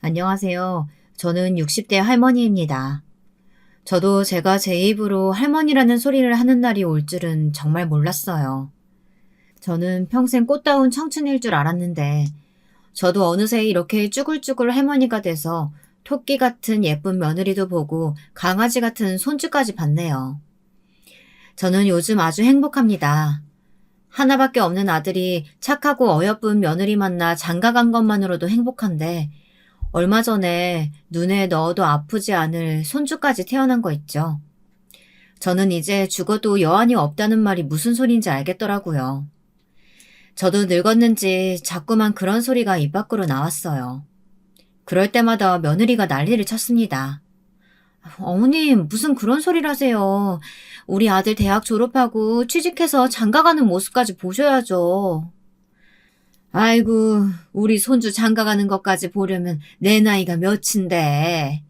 안녕하세요. 저는 60대 할머니입니다. 저도 제가 제 입으로 할머니라는 소리를 하는 날이 올 줄은 정말 몰랐어요. 저는 평생 꽃다운 청춘일 줄 알았는데, 저도 어느새 이렇게 쭈글쭈글 할머니가 돼서 토끼 같은 예쁜 며느리도 보고 강아지 같은 손주까지 봤네요. 저는 요즘 아주 행복합니다. 하나밖에 없는 아들이 착하고 어여쁜 며느리 만나 장가간 것만으로도 행복한데, 얼마 전에 눈에 넣어도 아프지 않을 손주까지 태어난 거 있죠. 저는 이제 죽어도 여한이 없다는 말이 무슨 소리인지 알겠더라고요. 저도 늙었는지 자꾸만 그런 소리가 입 밖으로 나왔어요. 그럴 때마다 며느리가 난리를 쳤습니다. 어머님, 무슨 그런 소리를 하세요. 우리 아들 대학 졸업하고 취직해서 장가가는 모습까지 보셔야죠. 아이고, 우리 손주 장가가는 것까지 보려면 내 나이가 몇인데.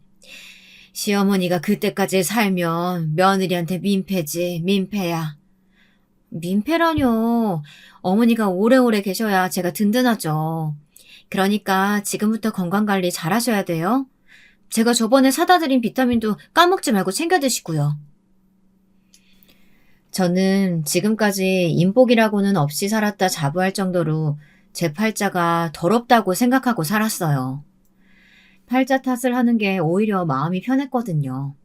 시어머니가 그때까지 살면 며느리한테 민폐지, 민폐야. 민폐라뇨. 어머니가 오래오래 계셔야 제가 든든하죠. 그러니까 지금부터 건강관리 잘 하셔야 돼요. 제가 저번에 사다 드린 비타민도 까먹지 말고 챙겨 드시고요. 저는 지금까지 인복이라고는 없이 살았다 자부할 정도로 제 팔자가 더럽다고 생각하고 살았어요. 팔자 탓을 하는 게 오히려 마음이 편했거든요.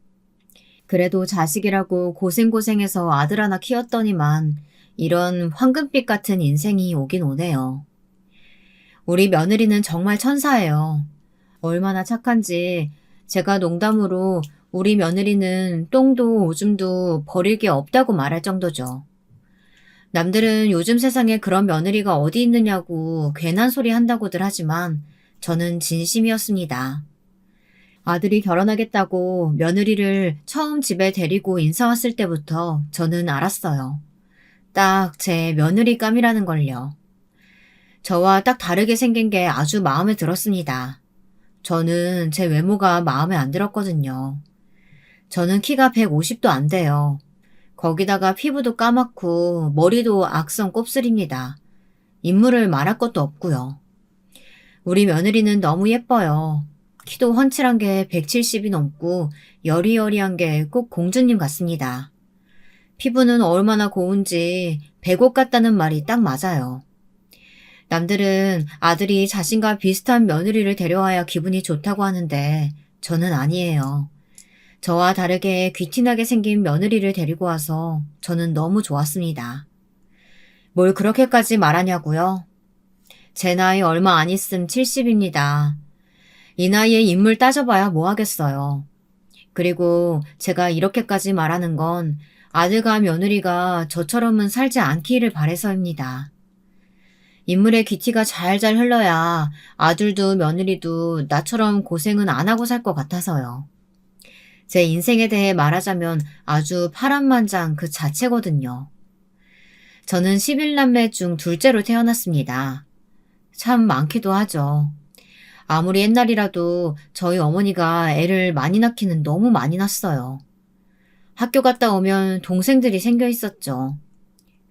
그래도 자식이라고 고생고생해서 아들 하나 키웠더니만 이런 황금빛 같은 인생이 오긴 오네요. 우리 며느리는 정말 천사예요. 얼마나 착한지 제가 농담으로 우리 며느리는 똥도 오줌도 버릴 게 없다고 말할 정도죠. 남들은 요즘 세상에 그런 며느리가 어디 있느냐고 괜한 소리 한다고들 하지만 저는 진심이었습니다. 아들이 결혼하겠다고 며느리를 처음 집에 데리고 인사 왔을 때부터 저는 알았어요. 딱 제 며느리감이라는 걸요. 저와 딱 다르게 생긴 게 아주 마음에 들었습니다. 저는 제 외모가 마음에 안 들었거든요. 저는 키가 150도 안 돼요. 거기다가 피부도 까맣고 머리도 악성 곱슬입니다. 인물을 말할 것도 없고요. 우리 며느리는 너무 예뻐요. 키도 훤칠한 게 170이 넘고 여리여리한 게 꼭 공주님 같습니다. 피부는 얼마나 고운지 백옥 같다는 말이 딱 맞아요. 남들은 아들이 자신과 비슷한 며느리를 데려와야 기분이 좋다고 하는데 저는 아니에요. 저와 다르게 귀티나게 생긴 며느리를 데리고 와서 저는 너무 좋았습니다. 뭘 그렇게까지 말하냐고요? 제 나이 얼마 안 있음 70입니다. 이 나이에 인물 따져봐야 뭐 하겠어요. 그리고 제가 이렇게까지 말하는 건 아들과 며느리가 저처럼은 살지 않기를 바래서입니다. 인물의 귀티가 잘잘 흘러야 아들도 며느리도 나처럼 고생은 안 하고 살 것 같아서요. 제 인생에 대해 말하자면 아주 파란만장 그 자체거든요. 저는 11남매 중 둘째로 태어났습니다. 참 많기도 하죠. 아무리 옛날이라도 저희 어머니가 애를 많이 낳기는 너무 많이 낳았어요. 학교 갔다 오면 동생들이 생겨 있었죠.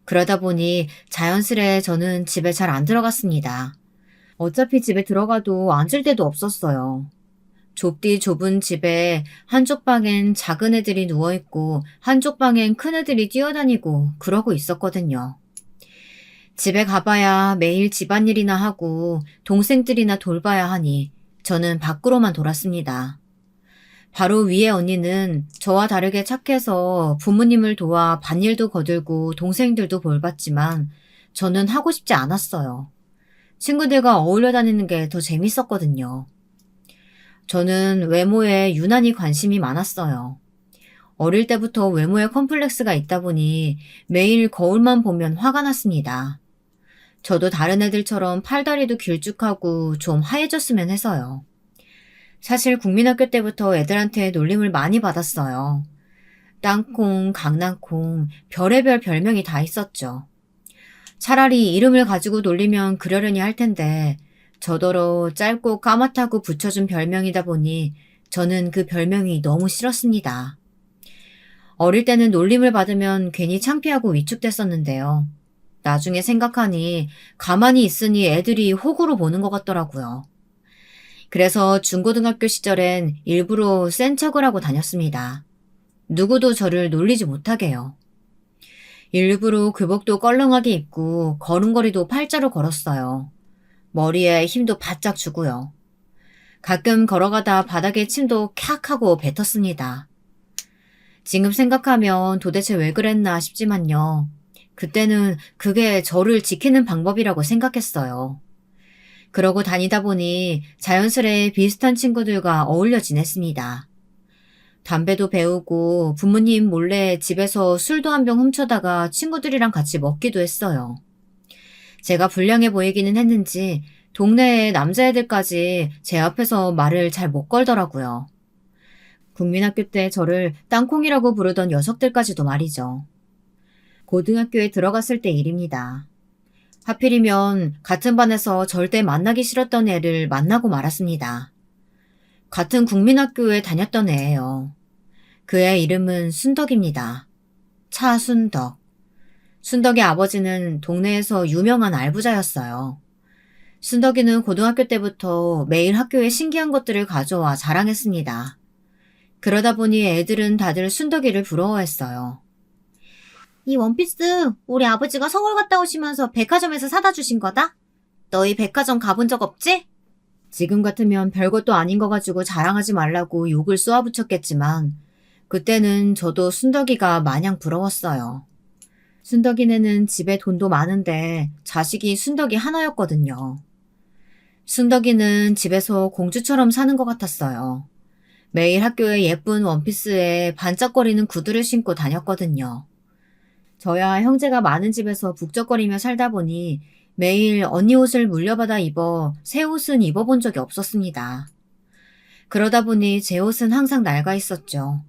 그러다 보니 자연스레 저는 집에 잘 안 들어갔습니다. 어차피 집에 들어가도 앉을 데도 없었어요. 좁디 좁은 집에 한쪽 방엔 작은 애들이 누워있고 한쪽 방엔 큰 애들이 뛰어다니고 그러고 있었거든요. 집에 가봐야 매일 집안일이나 하고 동생들이나 돌봐야 하니 저는 밖으로만 돌았습니다. 바로 위에 언니는 저와 다르게 착해서 부모님을 도와 밭일도 거들고 동생들도 볼봤지만 저는 하고 싶지 않았어요. 친구들과 어울려 다니는 게 더 재밌었거든요. 저는 외모에 유난히 관심이 많았어요. 어릴 때부터 외모에 컴플렉스가 있다 보니 매일 거울만 보면 화가 났습니다. 저도 다른 애들처럼 팔다리도 길쭉하고 좀 하얘졌으면 해서요. 사실 국민학교 때부터 애들한테 놀림을 많이 받았어요. 땅콩, 강낭콩, 별의별 별명이 다 있었죠. 차라리 이름을 가지고 놀리면 그러려니 할 텐데 저더러 짧고 까맣다고 붙여준 별명이다 보니 저는 그 별명이 너무 싫었습니다. 어릴 때는 놀림을 받으면 괜히 창피하고 위축됐었는데요. 나중에 생각하니 가만히 있으니 애들이 호구로 보는 것 같더라고요. 그래서 중고등학교 시절엔 일부러 센 척을 하고 다녔습니다. 누구도 저를 놀리지 못하게요. 일부러 교복도 껄렁하게 입고 걸음걸이도 팔자로 걸었어요. 머리에 힘도 바짝 주고요. 가끔 걸어가다 바닥에 침도 캬 하고 뱉었습니다. 지금 생각하면 도대체 왜 그랬나 싶지만요. 그때는 그게 저를 지키는 방법이라고 생각했어요. 그러고 다니다 보니 자연스레 비슷한 친구들과 어울려 지냈습니다. 담배도 배우고 부모님 몰래 집에서 술도 한 병 훔쳐다가 친구들이랑 같이 먹기도 했어요. 제가 불량해 보이기는 했는지 동네의 남자애들까지 제 앞에서 말을 잘 못 걸더라고요. 국민학교 때 저를 땅콩이라고 부르던 녀석들까지도 말이죠. 고등학교에 들어갔을 때 일입니다. 하필이면 같은 반에서 절대 만나기 싫었던 애를 만나고 말았습니다. 같은 국민학교에 다녔던 애예요. 그 애 이름은 순덕입니다. 차순덕. 순덕의 아버지는 동네에서 유명한 알부자였어요. 순덕이는 고등학교 때부터 매일 학교에 신기한 것들을 가져와 자랑했습니다. 그러다 보니 애들은 다들 순덕이를 부러워했어요. 이 원피스 우리 아버지가 서울 갔다 오시면서 백화점에서 사다 주신 거다? 너희 백화점 가본 적 없지? 지금 같으면 별것도 아닌 거 가지고 자랑하지 말라고 욕을 쏘아붙였겠지만 그때는 저도 순덕이가 마냥 부러웠어요. 순덕이네는 집에 돈도 많은데 자식이 순덕이 하나였거든요. 순덕이는 집에서 공주처럼 사는 것 같았어요. 매일 학교에 예쁜 원피스에 반짝거리는 구두를 신고 다녔거든요. 저야 형제가 많은 집에서 북적거리며 살다 보니 매일 언니 옷을 물려받아 입어 새 옷은 입어본 적이 없었습니다. 그러다 보니 제 옷은 항상 낡아 있었죠.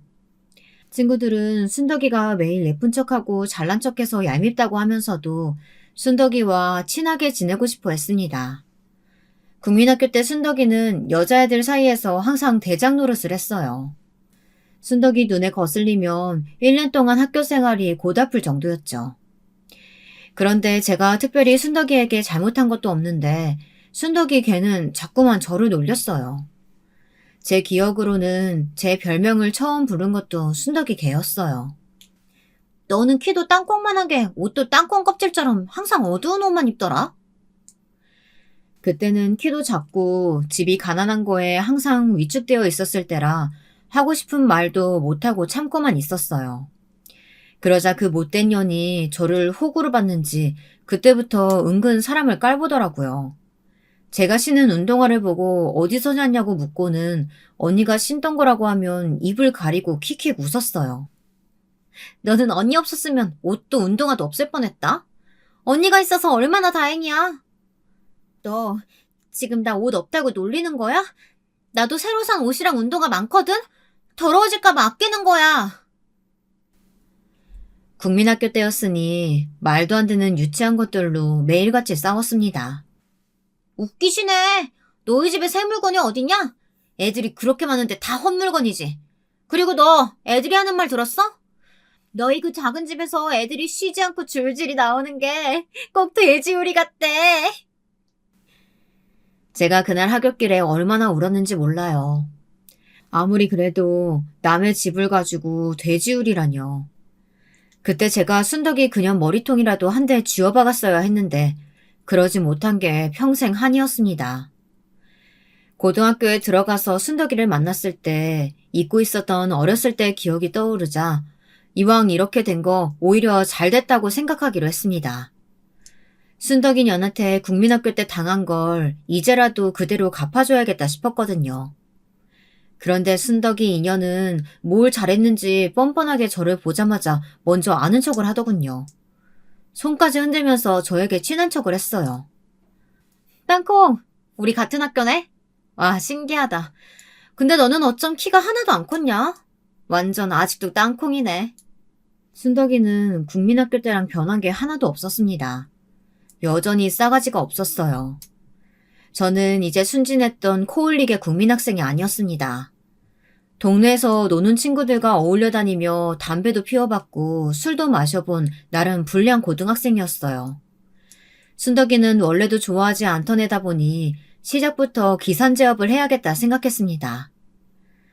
친구들은 순덕이가 매일 예쁜 척하고 잘난 척해서 얄밉다고 하면서도 순덕이와 친하게 지내고 싶어 했습니다. 국민학교 때 순덕이는 여자애들 사이에서 항상 대장 노릇을 했어요. 순덕이 눈에 거슬리면 1년 동안 학교 생활이 고달플 정도였죠. 그런데 제가 특별히 순덕이에게 잘못한 것도 없는데 순덕이 걔는 자꾸만 저를 놀렸어요. 제 기억으로는 제 별명을 처음 부른 것도 순덕이 걔였어요. 너는 키도 땅콩만하게 옷도 땅콩 껍질처럼 항상 어두운 옷만 입더라? 그때는 키도 작고 집이 가난한 거에 항상 위축되어 있었을 때라 하고 싶은 말도 못하고 참고만 있었어요. 그러자 그 못된 년이 저를 호구로 봤는지 그때부터 은근 사람을 깔보더라고요. 제가 신은 운동화를 보고 어디서 샀냐고 묻고는 언니가 신던 거라고 하면 입을 가리고 킥킥 웃었어요. 너는 언니 없었으면 옷도 운동화도 없을 뻔했다. 언니가 있어서 얼마나 다행이야. 너 지금 나 옷 없다고 놀리는 거야? 나도 새로 산 옷이랑 운동화 많거든? 더러워질까 봐 아끼는 거야. 국민학교 때였으니 말도 안 되는 유치한 것들로 매일같이 싸웠습니다. 웃기시네. 너희 집에 새 물건이 어디냐? 애들이 그렇게 많은데 다 헛물건이지. 그리고 너 애들이 하는 말 들었어? 너희 그 작은 집에서 애들이 쉬지 않고 줄줄이 나오는 게 꼭 돼지우리 같대. 제가 그날 하굣길에 얼마나 울었는지 몰라요. 아무리 그래도 남의 집을 가지고 돼지우리라뇨. 그때 제가 순덕이 그년 머리통이라도 한 대 쥐어박았어야 했는데 그러지 못한 게 평생 한이었습니다. 고등학교에 들어가서 순덕이를 만났을 때 잊고 있었던 어렸을 때의 기억이 떠오르자 이왕 이렇게 된 거 오히려 잘 됐다고 생각하기로 했습니다. 순덕이 년한테 국민학교 때 당한 걸 이제라도 그대로 갚아줘야겠다 싶었거든요. 그런데 순덕이 인연은 뭘 잘했는지 뻔뻔하게 저를 보자마자 먼저 아는 척을 하더군요. 손까지 흔들면서 저에게 친한 척을 했어요. 땅콩, 우리 같은 학교네? 와, 신기하다. 근데 너는 어쩜 키가 하나도 안 컸냐? 완전 아직도 땅콩이네. 순덕이는 국민학교 때랑 변한 게 하나도 없었습니다. 여전히 싸가지가 없었어요. 저는 이제 순진했던 코올릭의 국민학생이 아니었습니다. 동네에서 노는 친구들과 어울려 다니며 담배도 피워봤고 술도 마셔본 나름 불량 고등학생이었어요. 순덕이는 원래도 좋아하지 않던 애다 보니 시작부터 기선제압을 해야겠다 생각했습니다.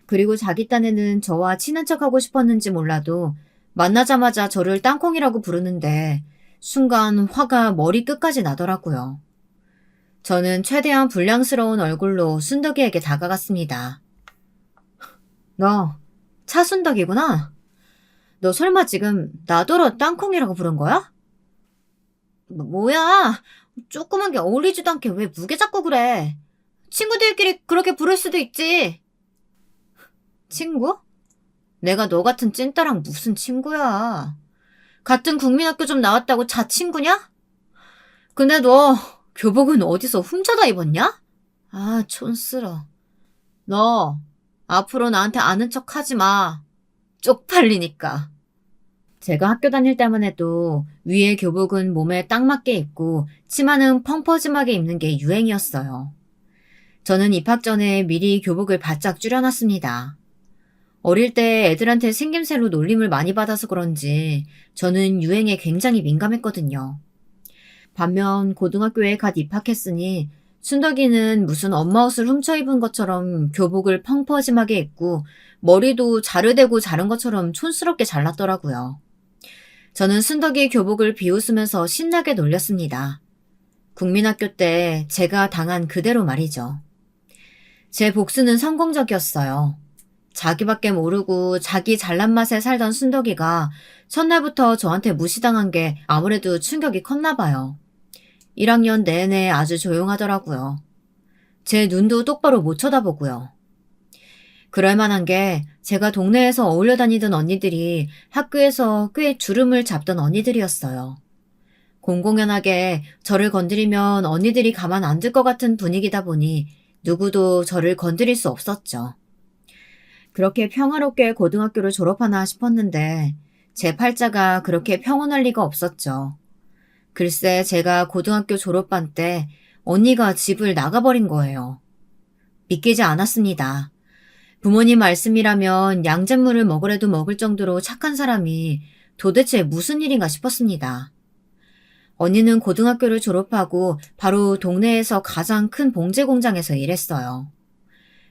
그리고 자기 딴에는 저와 친한 척하고 싶었는지 몰라도 만나자마자 저를 땅콩이라고 부르는데 순간 화가 머리 끝까지 나더라고요. 저는 최대한 불량스러운 얼굴로 순덕이에게 다가갔습니다. 너 차순덕이구나. 너 설마 지금 나더러 땅콩이라고 부른 거야? 뭐야? 조그만 게 어울리지도 않게 왜 무게 잡고 그래? 친구들끼리 그렇게 부를 수도 있지. 친구? 내가 너 같은 찐따랑 무슨 친구야? 같은 국민학교 좀 나왔다고 자친구냐? 근데 너 교복은 어디서 훔쳐다 입었냐? 아, 촌스러. 너 앞으로 나한테 아는 척 하지 마. 쪽팔리니까. 제가 학교 다닐 때만 해도 위에 교복은 몸에 딱 맞게 입고 치마는 펑퍼짐하게 입는 게 유행이었어요. 저는 입학 전에 미리 교복을 바짝 줄여놨습니다. 어릴 때 애들한테 생김새로 놀림을 많이 받아서 그런지 저는 유행에 굉장히 민감했거든요. 반면 고등학교에 갓 입학했으니 순덕이는 무슨 엄마 옷을 훔쳐 입은 것처럼 교복을 펑퍼짐하게 입고 머리도 자르대고 자른 것처럼 촌스럽게 잘랐더라고요. 저는 순덕이 교복을 비웃으면서 신나게 놀렸습니다. 국민학교 때 제가 당한 그대로 말이죠. 제 복수는 성공적이었어요. 자기밖에 모르고 자기 잘난 맛에 살던 순덕이가 첫날부터 저한테 무시당한 게 아무래도 충격이 컸나 봐요. 1학년 내내 아주 조용하더라고요. 제 눈도 똑바로 못 쳐다보고요. 그럴 만한 게 제가 동네에서 어울려 다니던 언니들이 학교에서 꽤 주름을 잡던 언니들이었어요. 공공연하게 저를 건드리면 언니들이 가만 안 둘 것 같은 분위기다 보니 누구도 저를 건드릴 수 없었죠. 그렇게 평화롭게 고등학교를 졸업하나 싶었는데 제 팔자가 그렇게 평온할 리가 없었죠. 글쎄 제가 고등학교 졸업반 때 언니가 집을 나가버린 거예요. 믿기지 않았습니다. 부모님 말씀이라면 양잿물을 먹으래도 먹을 정도로 착한 사람이 도대체 무슨 일인가 싶었습니다. 언니는 고등학교를 졸업하고 바로 동네에서 가장 큰 봉제 공장에서 일했어요.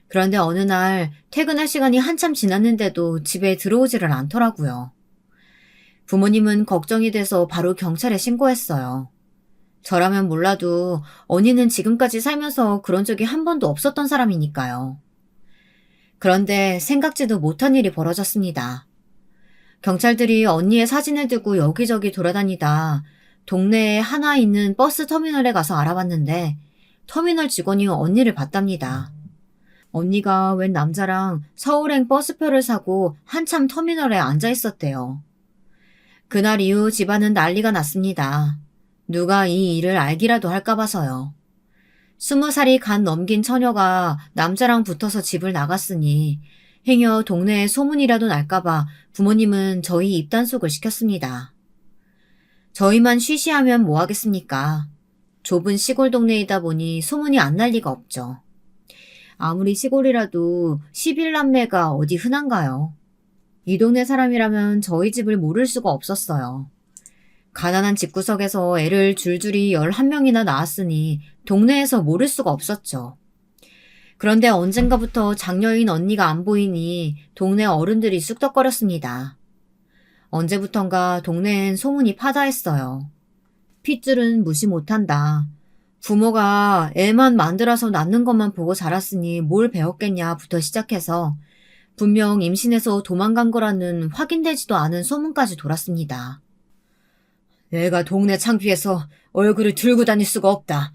그런데 어느 날 퇴근할 시간이 한참 지났는데도 집에 들어오지를 않더라고요. 부모님은 걱정이 돼서 바로 경찰에 신고했어요. 저라면 몰라도 언니는 지금까지 살면서 그런 적이 한 번도 없었던 사람이니까요. 그런데 생각지도 못한 일이 벌어졌습니다. 경찰들이 언니의 사진을 들고 여기저기 돌아다니다 동네에 하나 있는 버스 터미널에 가서 알아봤는데 터미널 직원이 언니를 봤답니다. 언니가 웬 남자랑 서울행 버스표를 사고 한참 터미널에 앉아 있었대요. 그날 이후 집안은 난리가 났습니다. 누가 이 일을 알기라도 할까 봐서요. 20살이 간 넘긴 처녀가 남자랑 붙어서 집을 나갔으니 행여 동네에 소문이라도 날까봐 부모님은 저희 입단속을 시켰습니다. 저희만 쉬쉬하면 뭐 하겠습니까? 좁은 시골 동네이다 보니 소문이 안 날 리가 없죠. 아무리 시골이라도 11남매가 어디 흔한가요? 이 동네 사람이라면 저희 집을 모를 수가 없었어요. 가난한 집구석에서 애를 줄줄이 11명이나 낳았으니 동네에서 모를 수가 없었죠. 그런데 언젠가부터 장녀인 언니가 안 보이니 동네 어른들이 쑥덕거렸습니다. 언제부턴가 동네엔 소문이 파다했어요. 핏줄은 무시 못한다. 부모가 애만 만들어서 낳는 것만 보고 자랐으니 뭘 배웠겠냐부터 시작해서 분명 임신해서 도망간 거라는 확인되지도 않은 소문까지 돌았습니다. 내가 동네 창피해서 얼굴을 들고 다닐 수가 없다.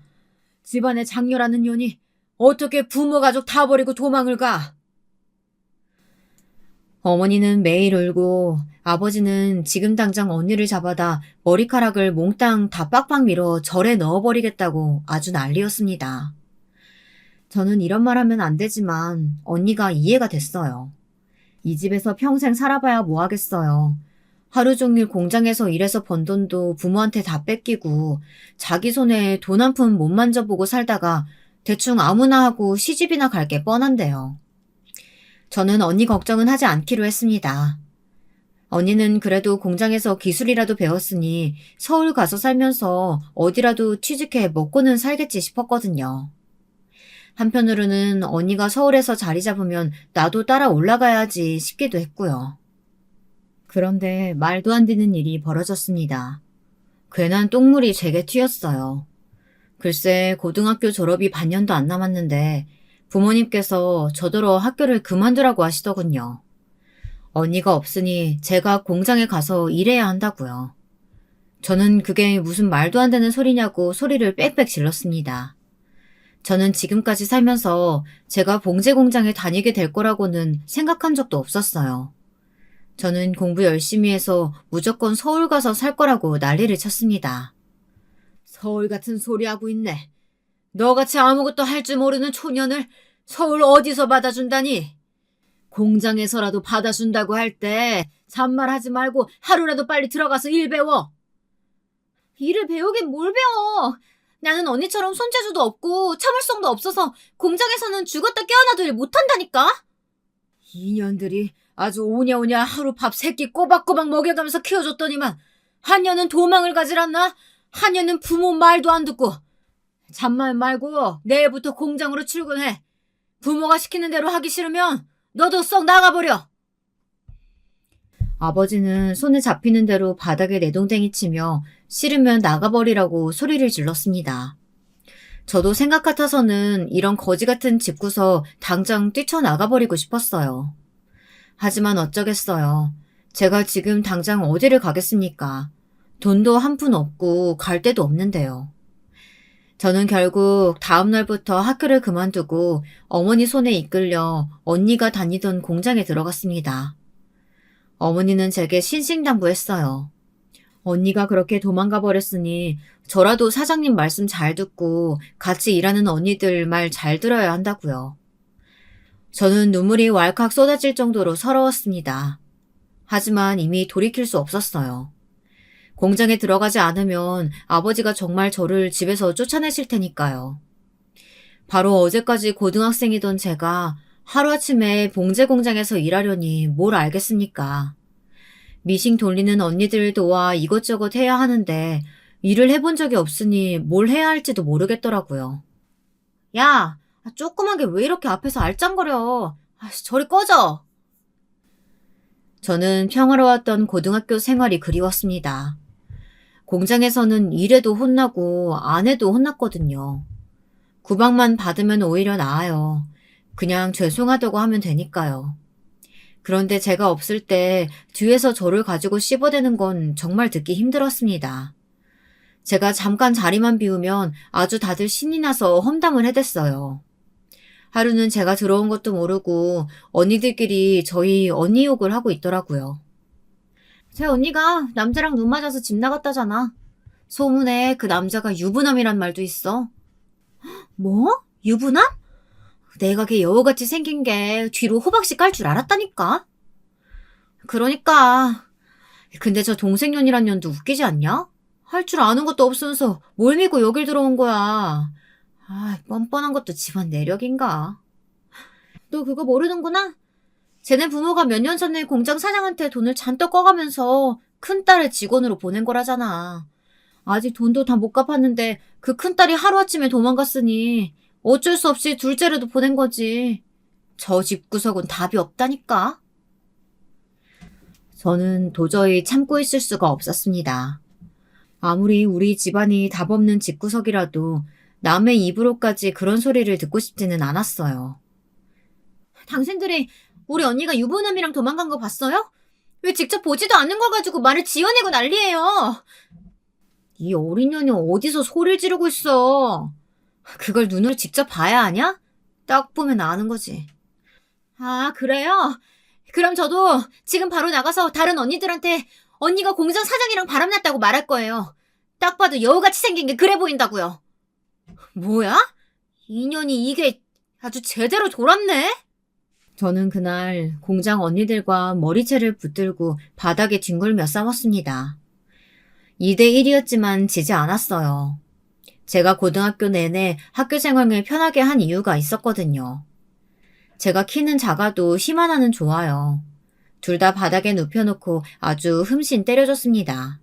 집안에 장녀라는 년이 어떻게 부모 가족 다 버리고 도망을 가? 어머니는 매일 울고 아버지는 지금 당장 언니를 잡아다 머리카락을 몽땅 다 빡빡 밀어 절에 넣어버리겠다고 아주 난리였습니다. 저는 이런 말 하면 안 되지만 언니가 이해가 됐어요. 이 집에서 평생 살아봐야 뭐 하겠어요. 하루 종일 공장에서 일해서 번 돈도 부모한테 다 뺏기고 자기 손에 돈 한 푼 못 만져보고 살다가 대충 아무나 하고 시집이나 갈 게 뻔한데요. 저는 언니 걱정은 하지 않기로 했습니다. 언니는 그래도 공장에서 기술이라도 배웠으니 서울 가서 살면서 어디라도 취직해 먹고는 살겠지 싶었거든요. 한편으로는 언니가 서울에서 자리 잡으면 나도 따라 올라가야지 싶기도 했고요. 그런데 말도 안 되는 일이 벌어졌습니다. 괜한 똥물이 제게 튀었어요. 글쎄 고등학교 졸업이 반년도 안 남았는데 부모님께서 저더러 학교를 그만두라고 하시더군요. 언니가 없으니 제가 공장에 가서 일해야 한다고요. 저는 그게 무슨 말도 안 되는 소리냐고 소리를 빽빽 질렀습니다. 저는 지금까지 살면서 제가 봉제 공장에 다니게 될 거라고는 생각한 적도 없었어요. 저는 공부 열심히 해서 무조건 서울 가서 살 거라고 난리를 쳤습니다. 서울 같은 소리 하고 있네. 너같이 아무것도 할 줄 모르는 초년을 서울 어디서 받아준다니? 공장에서라도 받아준다고 할 때 잔말하지 말고 하루라도 빨리 들어가서 일 배워. 일을 배우긴 뭘 배워. 나는 언니처럼 손재주도 없고 참을성도 없어서 공장에서는 죽었다 깨어나도 일 못한다니까. 이년들이 아주 오냐오냐 하루 밥 3끼 꼬박꼬박 먹여가면서 키워줬더니만 한 년은 도망을 가질 않나? 한 년은 부모 말도 안 듣고. 잔말 말고 내일부터 공장으로 출근해. 부모가 시키는 대로 하기 싫으면 너도 썩 나가버려. 아버지는 손에 잡히는 대로 바닥에 내동댕이 치며 싫으면 나가버리라고 소리를 질렀습니다. 저도 생각 같아서는 이런 거지 같은 집구서 당장 뛰쳐나가버리고 싶었어요. 하지만 어쩌겠어요. 제가 지금 당장 어디를 가겠습니까? 돈도 한 푼 없고 갈 데도 없는데요. 저는 결국 다음 날부터 학교를 그만두고 어머니 손에 이끌려 언니가 다니던 공장에 들어갔습니다. 어머니는 제게 신신당부했어요. 언니가 그렇게 도망가 버렸으니 저라도 사장님 말씀 잘 듣고 같이 일하는 언니들 말 잘 들어야 한다고요. 저는 눈물이 왈칵 쏟아질 정도로 서러웠습니다. 하지만 이미 돌이킬 수 없었어요. 공장에 들어가지 않으면 아버지가 정말 저를 집에서 쫓아내실 테니까요. 바로 어제까지 고등학생이던 제가 하루아침에 봉제 공장에서 일하려니 뭘 알겠습니까? 미싱 돌리는 언니들 도와 이것저것 해야 하는데 일을 해본 적이 없으니 뭘 해야 할지도 모르겠더라고요. 야, 조그만 게 왜 이렇게 앞에서 알짱거려. 저리 꺼져. 저는 평화로웠던 고등학교 생활이 그리웠습니다. 공장에서는 일해도 혼나고 안 해도 혼났거든요. 구박만 받으면 오히려 나아요. 그냥 죄송하다고 하면 되니까요. 그런데 제가 없을 때 뒤에서 저를 가지고 씹어대는 건 정말 듣기 힘들었습니다. 제가 잠깐 자리만 비우면 아주 다들 신이 나서 험담을 해댔어요. 하루는 제가 들어온 것도 모르고 언니들끼리 저희 언니 욕을 하고 있더라고요. 제 언니가 남자랑 눈 맞아서 집 나갔다잖아. 소문에 그 남자가 유부남이란 말도 있어. 뭐? 유부남? 내가 걔 여우같이 생긴 게 뒤로 호박씨 깔 줄 알았다니까. 그러니까. 근데 저 동생년이란 년도 웃기지 않냐? 할 줄 아는 것도 없으면서 뭘 믿고 여길 들어온 거야. 뻔뻔한 것도 집안 내력인가. 너 그거 모르는구나? 쟤네 부모가 몇 년 전에 공장 사장한테 돈을 잔뜩 꺼가면서 큰딸을 직원으로 보낸 거라잖아. 아직 돈도 다 못 갚았는데 그 큰딸이 하루아침에 도망갔으니 어쩔 수 없이 둘째라도 보낸 거지. 저 집구석은 답이 없다니까. 저는 도저히 참고 있을 수가 없었습니다. 아무리 우리 집안이 답 없는 집구석이라도 남의 입으로까지 그런 소리를 듣고 싶지는 않았어요. 당신들이 우리 언니가 유부남이랑 도망간 거 봤어요? 왜 직접 보지도 않는 걸 가지고 말을 지어내고 난리예요. 이 어린 년이 어디서 소리를 지르고 있어. 그걸 눈으로 직접 봐야 하냐? 딱 보면 아는 거지. 아, 그래요? 그럼 저도 지금 바로 나가서 다른 언니들한테 언니가 공장 사장이랑 바람났다고 말할 거예요. 딱 봐도 여우같이 생긴 게 그래 보인다고요. 뭐야? 인연이 이게 아주 제대로 돌았네? 저는 그날 공장 언니들과 머리채를 붙들고 바닥에 뒹굴며 싸웠습니다. 2대1이었지만 지지 않았어요. 제가 고등학교 내내 학교 생활을 편하게 한 이유가 있었거든요. 제가 키는 작아도 힘 하나는 좋아요. 둘 다 바닥에 눕혀놓고 아주 흠씬 때려줬습니다.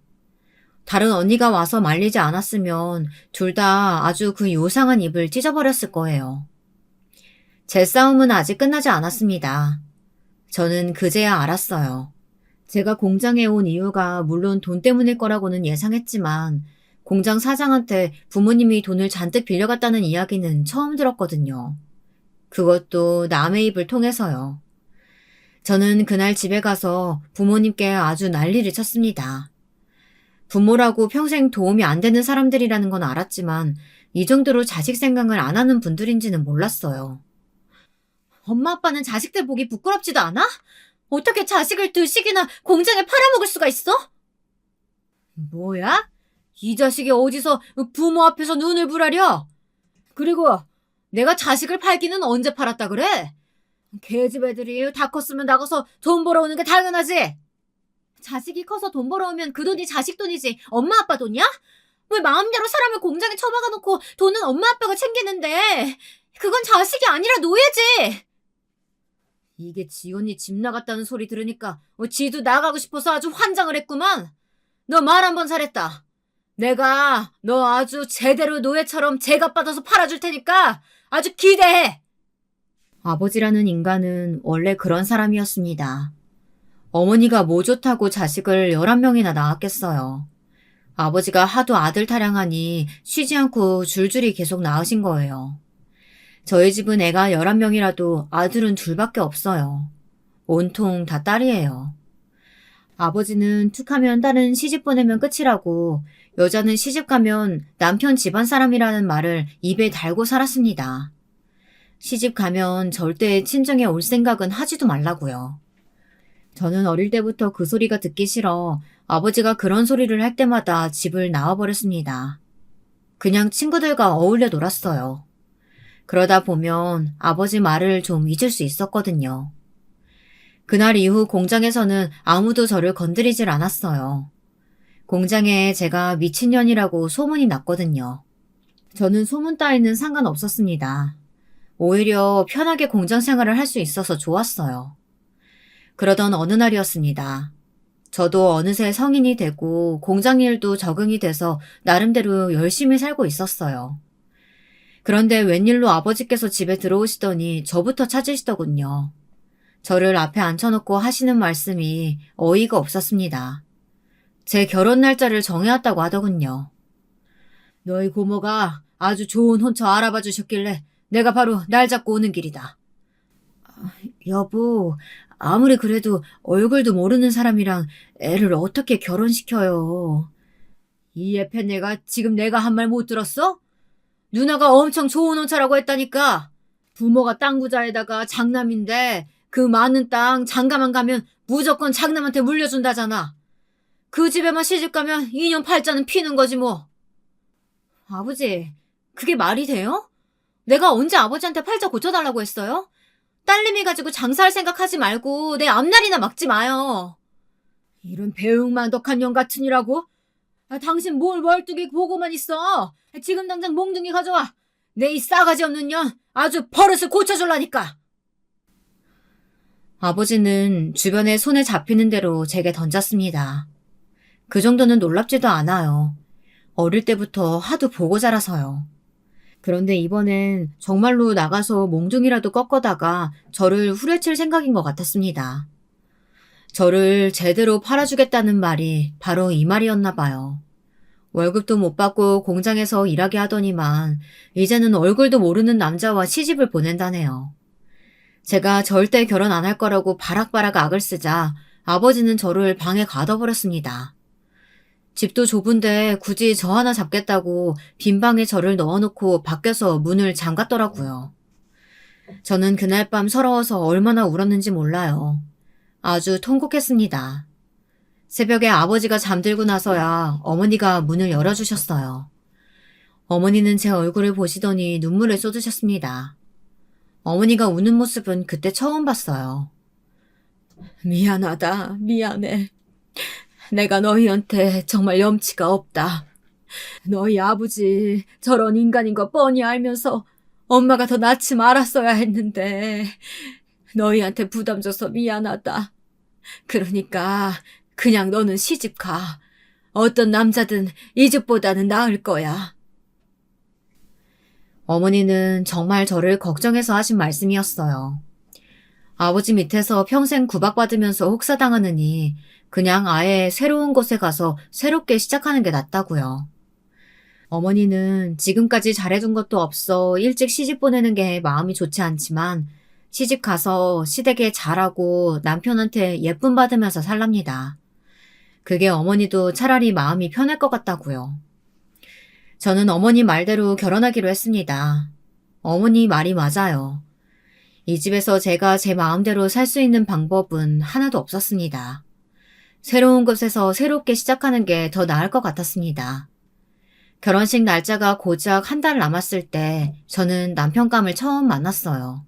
다른 언니가 와서 말리지 않았으면 둘 다 아주 그 요상한 입을 찢어버렸을 거예요. 제 싸움은 아직 끝나지 않았습니다. 저는 그제야 알았어요. 제가 공장에 온 이유가 물론 돈 때문일 거라고는 예상했지만 공장 사장한테 부모님이 돈을 잔뜩 빌려갔다는 이야기는 처음 들었거든요. 그것도 남의 입을 통해서요. 저는 그날 집에 가서 부모님께 아주 난리를 쳤습니다. 부모라고 평생 도움이 안 되는 사람들이라는 건 알았지만 이 정도로 자식 생각을 안 하는 분들인지는 몰랐어요. 엄마 아빠는 자식들 보기 부끄럽지도 않아? 어떻게 자식을 두식이나 공장에 팔아먹을 수가 있어? 뭐야? 이 자식이 어디서 부모 앞에서 눈을 부라려? 그리고 내가 자식을 팔기는 언제 팔았다 그래? 걔집 애들이 다 컸으면 나가서 돈 벌어오는 게 당연하지. 자식이 커서 돈 벌어오면 그 돈이 자식 돈이지 엄마 아빠 돈이야? 왜 마음대로 사람을 공장에 처박아 놓고 돈은 엄마 아빠가 챙기는데 그건 자식이 아니라 노예지. 이게 지 언니 집 나갔다는 소리 들으니까 지도 나가고 싶어서 아주 환장을 했구만. 너 말 한 번 잘했다. 내가 너 아주 제대로 노예처럼 제값받아서 팔아줄 테니까 아주 기대해. 아버지라는 인간은 원래 그런 사람이었습니다. 어머니가 뭐 좋다고 자식을 11명이나 낳았겠어요. 아버지가 하도 아들 타령하니 쉬지 않고 줄줄이 계속 낳으신 거예요. 저희 집은 애가 11명이라도 아들은 둘밖에 없어요. 온통 다 딸이에요. 아버지는 툭하면 딸은 시집 보내면 끝이라고 여자는 시집 가면 남편 집안 사람이라는 말을 입에 달고 살았습니다. 시집 가면 절대 친정에 올 생각은 하지도 말라고요. 저는 어릴 때부터 그 소리가 듣기 싫어 아버지가 그런 소리를 할 때마다 집을 나와버렸습니다. 그냥 친구들과 어울려 놀았어요. 그러다 보면 아버지 말을 좀 잊을 수 있었거든요. 그날 이후 공장에서는 아무도 저를 건드리질 않았어요. 공장에 제가 미친년이라고 소문이 났거든요. 저는 소문 따위는 상관없었습니다. 오히려 편하게 공장 생활을 할 수 있어서 좋았어요. 그러던 어느 날이었습니다. 저도 어느새 성인이 되고 공장 일도 적응이 돼서 나름대로 열심히 살고 있었어요. 그런데 웬일로 아버지께서 집에 들어오시더니 저부터 찾으시더군요. 저를 앞에 앉혀놓고 하시는 말씀이 어이가 없었습니다. 제 결혼 날짜를 정해왔다고 하더군요. 너희 고모가 아주 좋은 혼처 알아봐 주셨길래 내가 바로 날 잡고 오는 길이다. 여보, 아무리 그래도 얼굴도 모르는 사람이랑 애를 어떻게 결혼시켜요. 이 애팬네가 지금 내가 한 말 못 들었어? 누나가 엄청 좋은 혼처라고 했다니까. 부모가 땅 부자에다가 장남인데 그 많은 땅 장가만 가면 무조건 장남한테 물려준다잖아. 그 집에만 시집가면 2년 팔자는 피는 거지 뭐. 아버지, 그게 말이 돼요? 내가 언제 아버지한테 팔자 고쳐달라고 했어요? 딸내미 가지고 장사할 생각하지 말고 내 앞날이나 막지 마요. 이런 배웅만덕한 년 같으니라고? 당신 뭘 멀뚱히 보고만 있어. 지금 당장 몽둥이 가져와. 내 이 싸가지 없는 년 아주 버릇을 고쳐줄라니까. 아버지는 주변에 손에 잡히는 대로 제게 던졌습니다. 그 정도는 놀랍지도 않아요. 어릴 때부터 하도 보고 자라서요. 그런데 이번엔 정말로 나가서 몽둥이라도 꺾어다가 저를 후려칠 생각인 것 같았습니다. 저를 제대로 팔아주겠다는 말이 바로 이 말이었나 봐요. 월급도 못 받고 공장에서 일하게 하더니만 이제는 얼굴도 모르는 남자와 시집을 보낸다네요. 제가 절대 결혼 안 할 거라고 바락바락 악을 쓰자 아버지는 저를 방에 가둬버렸습니다. 집도 좁은데 굳이 저 하나 잡겠다고 빈 방에 저를 넣어놓고 밖에서 문을 잠갔더라고요. 저는 그날 밤 서러워서 얼마나 울었는지 몰라요. 아주 통곡했습니다. 새벽에 아버지가 잠들고 나서야 어머니가 문을 열어주셨어요. 어머니는 제 얼굴을 보시더니 눈물을 쏟으셨습니다. 어머니가 우는 모습은 그때 처음 봤어요. 미안하다, 미안해. 내가 너희한테 정말 염치가 없다. 너희 아버지 저런 인간인 거 뻔히 알면서 엄마가 더 낳지 말았어야 했는데 너희한테 부담 줘서 미안하다. 그러니까 그냥 너는 시집 가. 어떤 남자든 이 집보다는 나을 거야. 어머니는 정말 저를 걱정해서 하신 말씀이었어요. 아버지 밑에서 평생 구박받으면서 혹사당하느니 그냥 아예 새로운 곳에 가서 새롭게 시작하는 게 낫다고요. 어머니는 지금까지 잘해준 것도 없어 일찍 시집 보내는 게 마음이 좋지 않지만 시집 가서 시댁에 잘하고 남편한테 예쁨 받으면서 살랍니다. 그게 어머니도 차라리 마음이 편할 것 같다고요. 저는 어머니 말대로 결혼하기로 했습니다. 어머니 말이 맞아요. 이 집에서 제가 제 마음대로 살 수 있는 방법은 하나도 없었습니다. 새로운 곳에서 새롭게 시작하는 게 더 나을 것 같았습니다. 결혼식 날짜가 고작 한 달 남았을 때 저는 남편감을 처음 만났어요.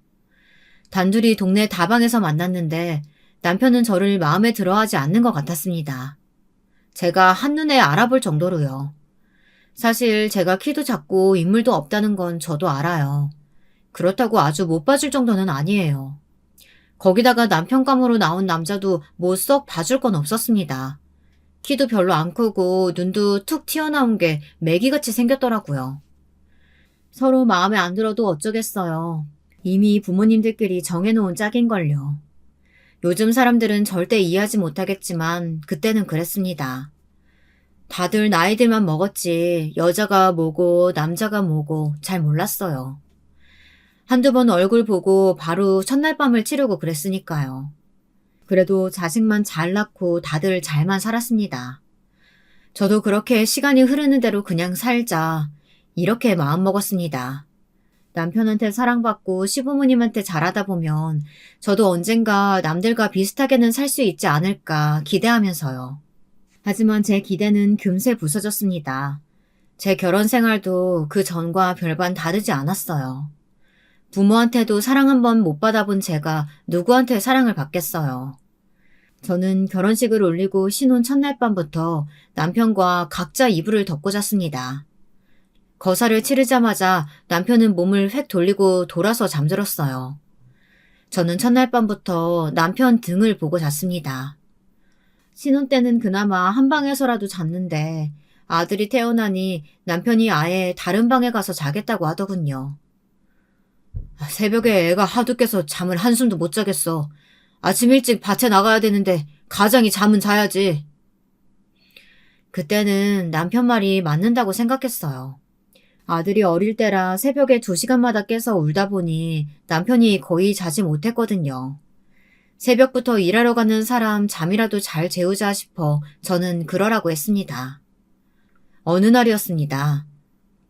단둘이 동네 다방에서 만났는데 남편은 저를 마음에 들어하지 않는 것 같았습니다. 제가 한눈에 알아볼 정도로요. 사실 제가 키도 작고 인물도 없다는 건 저도 알아요. 그렇다고 아주 못 봐줄 정도는 아니에요. 거기다가 남편감으로 나온 남자도 뭐 썩 봐줄 건 없었습니다. 키도 별로 안 크고 눈도 툭 튀어나온 게 메기같이 생겼더라고요. 서로 마음에 안 들어도 어쩌겠어요. 이미 부모님들끼리 정해놓은 짝인걸요. 요즘 사람들은 절대 이해하지 못하겠지만 그때는 그랬습니다. 다들 나이들만 먹었지 여자가 뭐고 남자가 뭐고 잘 몰랐어요. 한두 번 얼굴 보고 바로 첫날 밤을 치르고 그랬으니까요. 그래도 자식만 잘 낳고 다들 잘만 살았습니다. 저도 그렇게 시간이 흐르는 대로 그냥 살자 이렇게 마음먹었습니다. 남편한테 사랑받고 시부모님한테 잘하다 보면 저도 언젠가 남들과 비슷하게는 살 수 있지 않을까 기대하면서요. 하지만 제 기대는 금세 부서졌습니다. 제 결혼 생활도 그 전과 별반 다르지 않았어요. 부모한테도 사랑 한 번 못 받아본 제가 누구한테 사랑을 받겠어요. 저는 결혼식을 올리고 신혼 첫날 밤부터 남편과 각자 이불을 덮고 잤습니다. 거사를 치르자마자 남편은 몸을 획 돌리고 돌아서 잠들었어요. 저는 첫날 밤부터 남편 등을 보고 잤습니다. 신혼 때는 그나마 한 방에서라도 잤는데 아들이 태어나니 남편이 아예 다른 방에 가서 자겠다고 하더군요. 새벽에 애가 하도 깨서 잠을 한숨도 못 자겠어. 아침 일찍 밭에 나가야 되는데 가장이 잠은 자야지. 그때는 남편 말이 맞는다고 생각했어요. 아들이 어릴 때라 새벽에 2시간마다 깨서 울다 보니 남편이 거의 자지 못했거든요. 새벽부터 일하러 가는 사람 잠이라도 잘 재우자 싶어 저는 그러라고 했습니다. 어느 날이었습니다.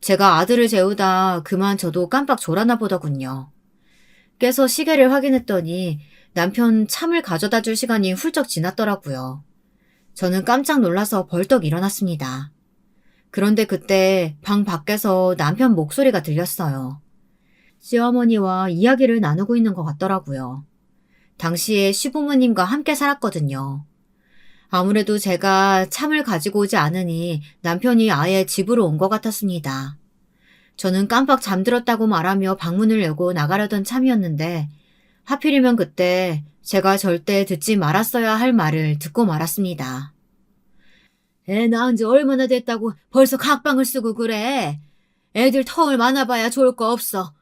제가 아들을 재우다 그만 저도 깜빡 졸았나 보더군요. 깨서 시계를 확인했더니 남편 참을 가져다 줄 시간이 훌쩍 지났더라고요. 저는 깜짝 놀라서 벌떡 일어났습니다. 그런데 그때 방 밖에서 남편 목소리가 들렸어요. 시어머니와 이야기를 나누고 있는 것 같더라고요. 당시에 시부모님과 함께 살았거든요. 아무래도 제가 참을 가지고 오지 않으니 남편이 아예 집으로 온 것 같았습니다. 저는 깜빡 잠들었다고 말하며 방문을 열고 나가려던 참이었는데 하필이면 그때 제가 절대 듣지 말았어야 할 말을 듣고 말았습니다. 애 낳은 지 얼마나 됐다고 벌써 각방을 쓰고 그래. 애들 터울 많아봐야 좋을 거 없어.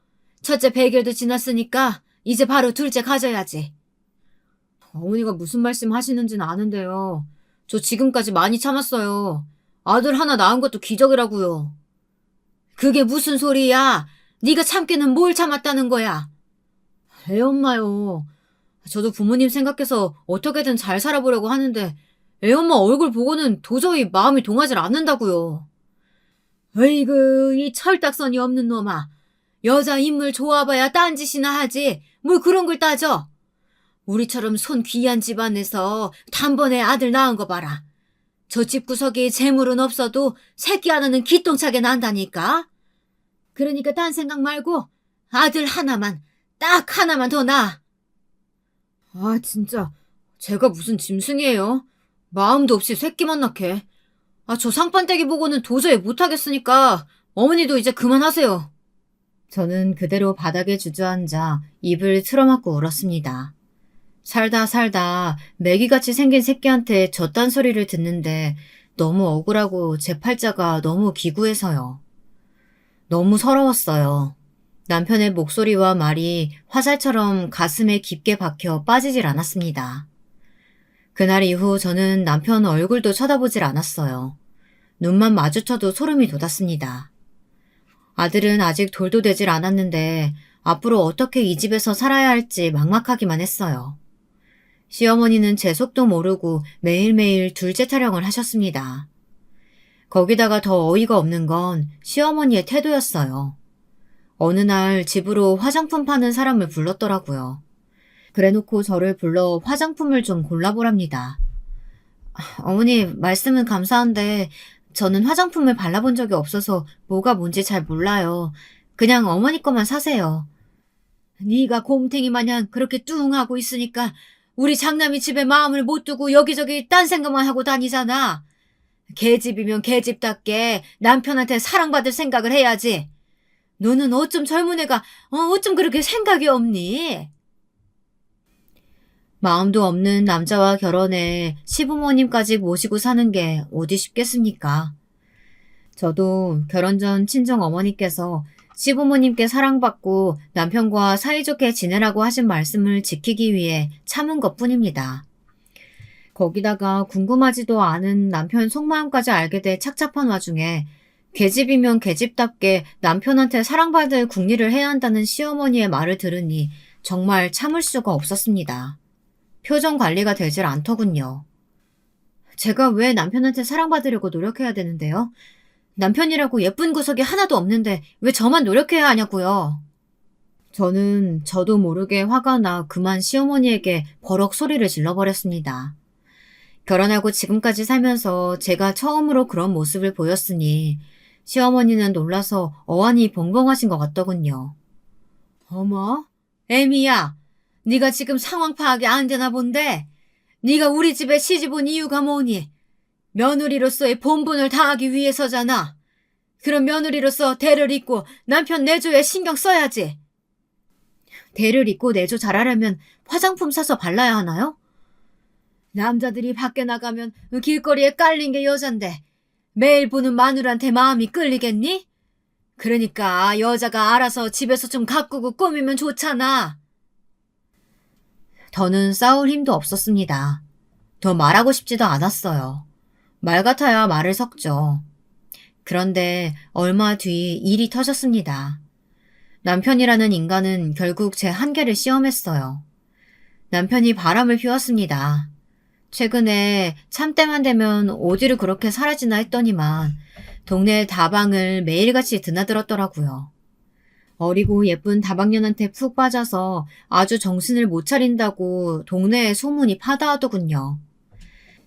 첫째 100일도 지났으니까 이제 바로 둘째 가져야지. 어머니가 무슨 말씀 하시는지는 아는데요. 저 지금까지 많이 참았어요. 아들 하나 낳은 것도 기적이라고요. 그게 무슨 소리야? 네가 참기는 뭘 참았다는 거야? 애 엄마요. 저도 부모님 생각해서 어떻게든 잘 살아보려고 하는데 애 엄마 얼굴 보고는 도저히 마음이 동하질 않는다고요. 어이구 이 철딱선이 없는 놈아. 여자 인물 좋아봐야 딴짓이나 하지 뭘 그런 걸 따져. 우리처럼 손 귀한 집안에서 단번에 아들 낳은 거 봐라. 저 집구석에 재물은 없어도 새끼 하나는 기똥차게 난다니까. 그러니까 딴 생각 말고 아들 하나만 딱 하나만 더 낳아. 아 진짜 제가 무슨 짐승이에요. 마음도 없이 새끼만 낳게. 저 상판떼기 보고는 도저히 못하겠으니까 어머니도 이제 그만하세요. 저는 그대로 바닥에 주저앉아 입을 틀어막고 울었습니다. 살다 살다 매기같이 생긴 새끼한테 저딴 소리를 듣는데 너무 억울하고 제 팔자가 너무 기구해서요. 너무 서러웠어요. 남편의 목소리와 말이 화살처럼 가슴에 깊게 박혀 빠지질 않았습니다. 그날 이후 저는 남편 얼굴도 쳐다보질 않았어요. 눈만 마주쳐도 소름이 돋았습니다. 아들은 아직 돌도 되질 않았는데 앞으로 어떻게 이 집에서 살아야 할지 막막하기만 했어요. 시어머니는 제 속도 모르고 매일매일 둘째 타령을 하셨습니다. 거기다가 더 어이가 없는 건 시어머니의 태도였어요. 어느 날 집으로 화장품 파는 사람을 불렀더라고요. 그래놓고 저를 불러 화장품을 좀 골라보랍니다. 어머니, 말씀은 감사한데 저는 화장품을 발라본 적이 없어서 뭐가 뭔지 잘 몰라요. 그냥 어머니 것만 사세요. 네가 곰탱이 마냥 그렇게 뚱하고 있으니까 우리 장남이 집에 마음을 못 두고 여기저기 딴 생각만 하고 다니잖아. 계집이면 계집답게 남편한테 사랑받을 생각을 해야지. 너는 어쩜 젊은 애가 어쩜 그렇게 생각이 없니? 마음도 없는 남자와 결혼해 시부모님까지 모시고 사는 게 어디 쉽겠습니까? 저도 결혼 전 친정 어머니께서 시부모님께 사랑받고 남편과 사이좋게 지내라고 하신 말씀을 지키기 위해 참은 것뿐입니다. 거기다가 궁금하지도 않은 남편 속마음까지 알게 돼 착잡한 와중에 계집이면 계집답게 남편한테 사랑받을 궁리를 해야 한다는 시어머니의 말을 들으니 정말 참을 수가 없었습니다. 표정 관리가 되질 않더군요. 제가 왜 남편한테 사랑받으려고 노력해야 되는데요? 남편이라고 예쁜 구석이 하나도 없는데 왜 저만 노력해야 하냐고요. 저는 저도 모르게 화가 나 그만 시어머니에게 버럭 소리를 질러버렸습니다. 결혼하고 지금까지 살면서 제가 처음으로 그런 모습을 보였으니 시어머니는 놀라서 어안이 벙벙하신 것 같더군요. 어머, 애미야, 네가 지금 상황 파악이 안 되나 본데 네가 우리 집에 시집 온 이유가 뭐니? 며느리로서의 본분을 다하기 위해서잖아. 그럼 며느리로서 대를 잇고 남편 내조에 신경 써야지. 대를 잇고 내조 잘하려면 화장품 사서 발라야 하나요? 남자들이 밖에 나가면 길거리에 깔린 게 여잔데 매일 보는 마누라한테 마음이 끌리겠니? 그러니까 여자가 알아서 집에서 좀 가꾸고 꾸미면 좋잖아. 더는 싸울 힘도 없었습니다. 더 말하고 싶지도 않았어요. 말 같아야 말을 섞죠. 그런데 얼마 뒤 일이 터졌습니다. 남편이라는 인간은 결국 제 한계를 시험했어요. 남편이 바람을 피웠습니다. 최근에 참때만 되면 어디를 그렇게 사라지나 했더니만 동네 다방을 매일같이 드나들었더라고요. 어리고 예쁜 다방년한테 푹 빠져서 아주 정신을 못 차린다고 동네에 소문이 파다하더군요.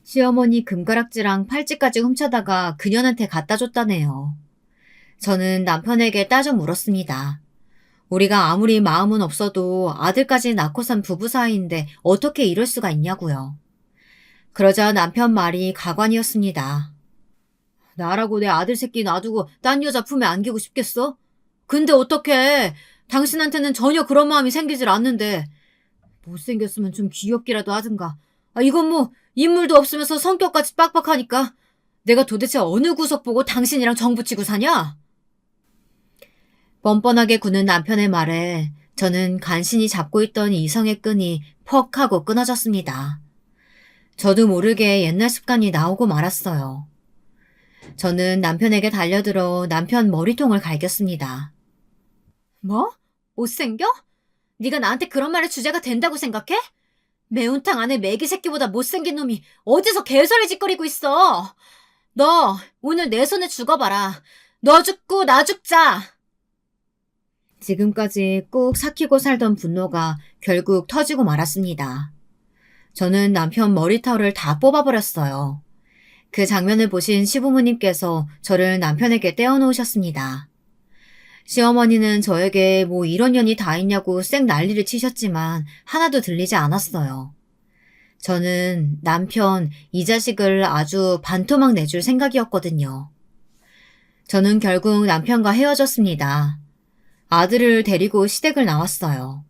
시어머니 금가락지랑 팔찌까지 훔쳐다가 그년한테 갖다 줬다네요. 저는 남편에게 따져 물었습니다. 우리가 아무리 마음은 없어도 아들까지 낳고 산 부부 사이인데 어떻게 이럴 수가 있냐고요. 그러자 남편 말이 가관이었습니다. 나라고 내 아들 새끼 놔두고 딴 여자 품에 안기고 싶겠어? 근데 어떡해. 당신한테는 전혀 그런 마음이 생기질 않는데. 못생겼으면 좀 귀엽기라도 하든가. 이건 뭐 인물도 없으면서 성격까지 빡빡하니까. 내가 도대체 어느 구석 보고 당신이랑 정붙이고 사냐? 뻔뻔하게 구는 남편의 말에 저는 간신히 잡고 있던 이성의 끈이 퍽 하고 끊어졌습니다. 저도 모르게 옛날 습관이 나오고 말았어요. 저는 남편에게 달려들어 남편 머리통을 갈겼습니다. 뭐? 못생겨? 네가 나한테 그런 말에 주제가 된다고 생각해? 매운탕 안에 메기 새끼보다 못생긴 놈이 어디서 개소리 짓거리고 있어. 너 오늘 내 손에 죽어봐라. 너 죽고 나 죽자. 지금까지 꾹 삭히고 살던 분노가 결국 터지고 말았습니다. 저는 남편 머리털을 다 뽑아버렸어요. 그 장면을 보신 시부모님께서 저를 남편에게 떼어놓으셨습니다. 시어머니는 저에게 뭐 이런 년이 다 있냐고 쌩 난리를 치셨지만 하나도 들리지 않았어요. 저는 남편, 이 자식을 아주 반토막 내줄 생각이었거든요. 저는 결국 남편과 헤어졌습니다. 아들을 데리고 시댁을 나왔어요.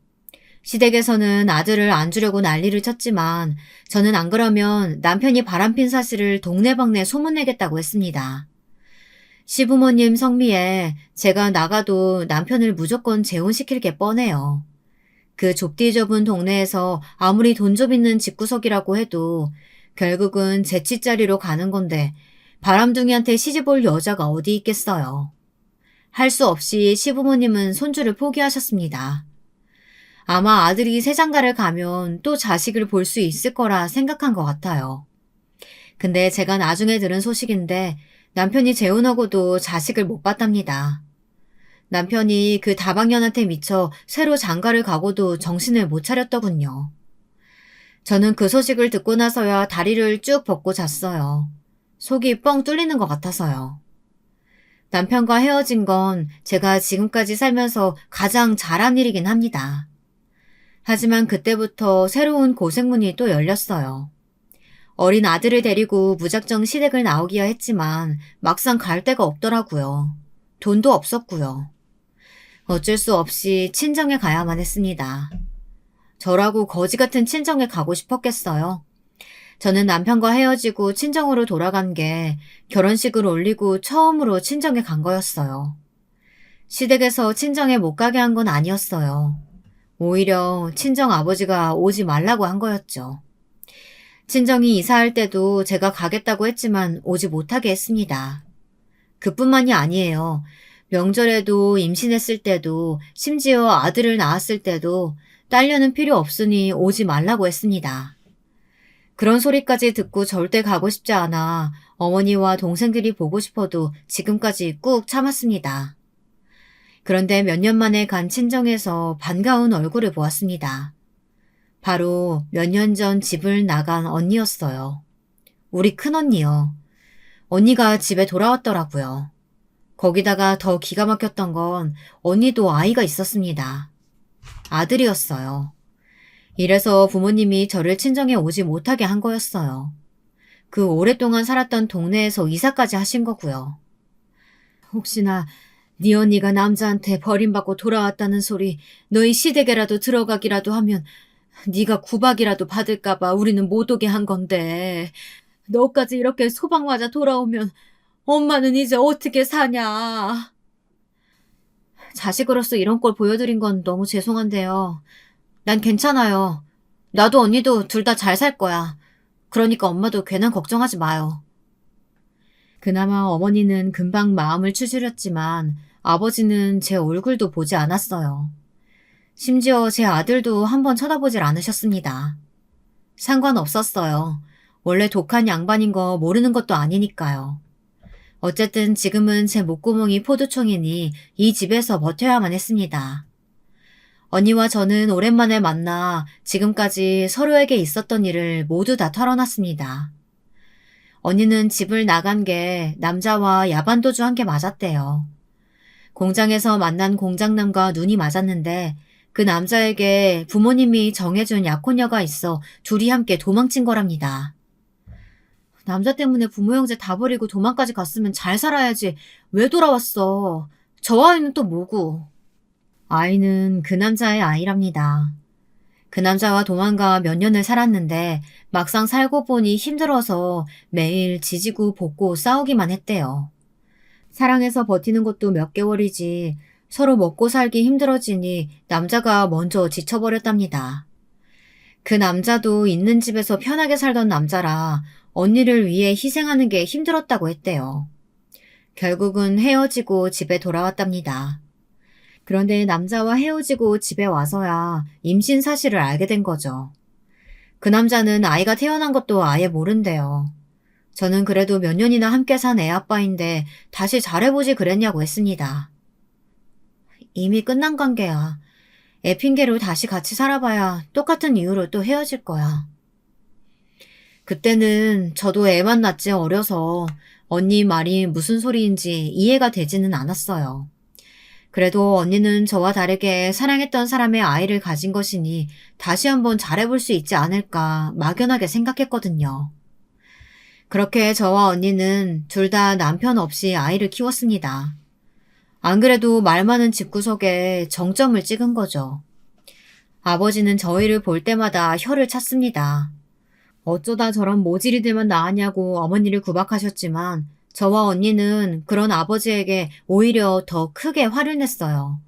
시댁에서는 아들을 안 주려고 난리를 쳤지만 저는 안 그러면 남편이 바람핀 사실을 동네방네 소문내겠다고 했습니다. 시부모님 성미에 제가 나가도 남편을 무조건 재혼시킬 게 뻔해요. 그 좁디 좁은 동네에서 아무리 돈 좀 있는 집구석이라고 해도 결국은 제치자리로 가는 건데 바람둥이한테 시집 올 여자가 어디 있겠어요. 할 수 없이 시부모님은 손주를 포기하셨습니다. 아마 아들이 세장가를 가면 또 자식을 볼 수 있을 거라 생각한 것 같아요. 근데 제가 나중에 들은 소식인데 남편이 재혼하고도 자식을 못 봤답니다. 남편이 그 다방년한테 미쳐 새로 장가를 가고도 정신을 못 차렸더군요. 저는 그 소식을 듣고 나서야 다리를 쭉 뻗고 잤어요. 속이 뻥 뚫리는 것 같아서요. 남편과 헤어진 건 제가 지금까지 살면서 가장 잘한 일이긴 합니다. 하지만 그때부터 새로운 고생문이 또 열렸어요. 어린 아들을 데리고 무작정 시댁을 나오기야 했지만 막상 갈 데가 없더라고요. 돈도 없었고요. 어쩔 수 없이 친정에 가야만 했습니다. 저라고 거지 같은 친정에 가고 싶었겠어요. 저는 남편과 헤어지고 친정으로 돌아간 게 결혼식을 올리고 처음으로 친정에 간 거였어요. 시댁에서 친정에 못 가게 한 건 아니었어요. 오히려 친정 아버지가 오지 말라고 한 거였죠. 친정이 이사할 때도 제가 가겠다고 했지만 오지 못하게 했습니다. 그뿐만이 아니에요. 명절에도 임신했을 때도 심지어 아들을 낳았을 때도 딸려는 필요 없으니 오지 말라고 했습니다. 그런 소리까지 듣고 절대 가고 싶지 않아 어머니와 동생들이 보고 싶어도 지금까지 꾹 참았습니다. 그런데 몇 년 만에 간 친정에서 반가운 얼굴을 보았습니다. 바로 몇 년 전 집을 나간 언니였어요. 우리 큰언니요. 언니가 집에 돌아왔더라고요. 거기다가 더 기가 막혔던 건 언니도 아이가 있었습니다. 아들이었어요. 이래서 부모님이 저를 친정에 오지 못하게 한 거였어요. 그 오랫동안 살았던 동네에서 이사까지 하신 거고요. 혹시나 네 언니가 남자한테 버림받고 돌아왔다는 소리 너희 시댁에라도 들어가기라도 하면 네가 구박이라도 받을까봐 우리는 못 오게 한 건데 너까지 이렇게 소방 맞아 돌아오면 엄마는 이제 어떻게 사냐. 자식으로서 이런 걸 보여드린 건 너무 죄송한데요. 난 괜찮아요. 나도 언니도 둘 다 잘 살 거야. 그러니까 엄마도 괜한 걱정하지 마요. 그나마 어머니는 금방 마음을 추스렸지만 아버지는 제 얼굴도 보지 않았어요. 심지어 제 아들도 한번 쳐다보질 않으셨습니다. 상관없었어요. 원래 독한 양반인 거 모르는 것도 아니니까요. 어쨌든 지금은 제 목구멍이 포도총이니 이 집에서 버텨야만 했습니다. 언니와 저는 오랜만에 만나 지금까지 서로에게 있었던 일을 모두 다 털어놨습니다. 언니는 집을 나간 게 남자와 야반도주 한 게 맞았대요. 공장에서 만난 공장남과 눈이 맞았는데 그 남자에게 부모님이 정해준 약혼녀가 있어 둘이 함께 도망친 거랍니다. 남자 때문에 부모 형제 다 버리고 도망까지 갔으면 잘 살아야지. 왜 돌아왔어? 저 아이는 또 뭐고? 아이는 그 남자의 아이랍니다. 그 남자와 도망가 몇 년을 살았는데 막상 살고 보니 힘들어서 매일 지지고 볶고 싸우기만 했대요. 사랑해서 버티는 것도 몇 개월이지 서로 먹고 살기 힘들어지니 남자가 먼저 지쳐버렸답니다. 그 남자도 있는 집에서 편하게 살던 남자라 언니를 위해 희생하는 게 힘들었다고 했대요. 결국은 헤어지고 집에 돌아왔답니다. 그런데 남자와 헤어지고 집에 와서야 임신 사실을 알게 된 거죠. 그 남자는 아이가 태어난 것도 아예 모른대요. 저는 그래도 몇 년이나 함께 산 애아빠인데 다시 잘해보지 그랬냐고 했습니다. 이미 끝난 관계야. 애 핑계로 다시 같이 살아봐야 똑같은 이유로 또 헤어질 거야. 그때는 저도 애만 낳지 어려서 언니 말이 무슨 소리인지 이해가 되지는 않았어요. 그래도 언니는 저와 다르게 사랑했던 사람의 아이를 가진 것이니 다시 한번 잘해볼 수 있지 않을까 막연하게 생각했거든요. 그렇게 저와 언니는 둘 다 남편 없이 아이를 키웠습니다. 안 그래도 말 많은 집구석에 정점을 찍은 거죠. 아버지는 저희를 볼 때마다 혀를 찼습니다. 어쩌다 저런 모질이들만 낳았냐고 어머니를 구박하셨지만 저와 언니는 그런 아버지에게 오히려 더 크게 화를 냈어요.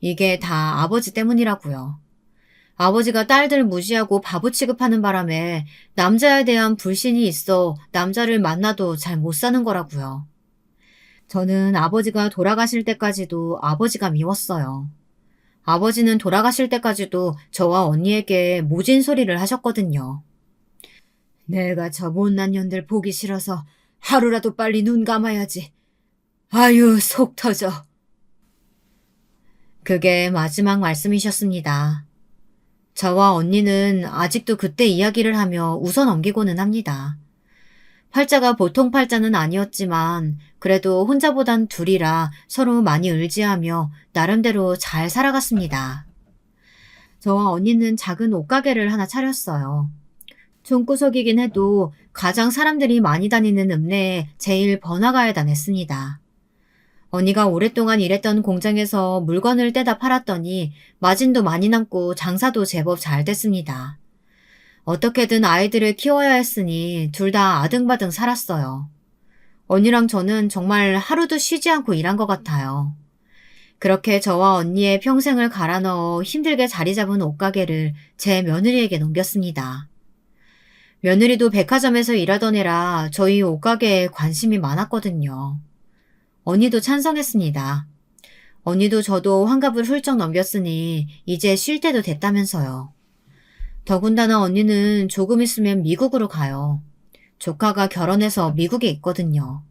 이게 다 아버지 때문이라고요. 아버지가 딸들 무시하고 바보 취급하는 바람에 남자에 대한 불신이 있어 남자를 만나도 잘 못 사는 거라고요. 저는 아버지가 돌아가실 때까지도 아버지가 미웠어요. 아버지는 돌아가실 때까지도 저와 언니에게 모진 소리를 하셨거든요. 내가 저 못난 년들 보기 싫어서 하루라도 빨리 눈 감아야지. 아유, 속 터져. 그게 마지막 말씀이셨습니다. 저와 언니는 아직도 그때 이야기를 하며 웃어 넘기고는 합니다. 팔자가 보통 팔자는 아니었지만 그래도 혼자보단 둘이라 서로 많이 의지하며 나름대로 잘 살아갔습니다. 저와 언니는 작은 옷가게를 하나 차렸어요. 종구석이긴 해도 가장 사람들이 많이 다니는 읍내에 제일 번화가에 다녔습니다. 언니가 오랫동안 일했던 공장에서 물건을 떼다 팔았더니 마진도 많이 남고 장사도 제법 잘 됐습니다. 어떻게든 아이들을 키워야 했으니 둘 다 아등바등 살았어요. 언니랑 저는 정말 하루도 쉬지 않고 일한 것 같아요. 그렇게 저와 언니의 평생을 갈아 넣어 힘들게 자리 잡은 옷가게를 제 며느리에게 넘겼습니다. 며느리도 백화점에서 일하던 애라 저희 옷가게에 관심이 많았거든요. 언니도 찬성했습니다. 언니도 저도 환갑을 훌쩍 넘겼으니 이제 쉴 때도 됐다면서요. 더군다나 언니는 조금 있으면 미국으로 가요. 조카가 결혼해서 미국에 있거든요.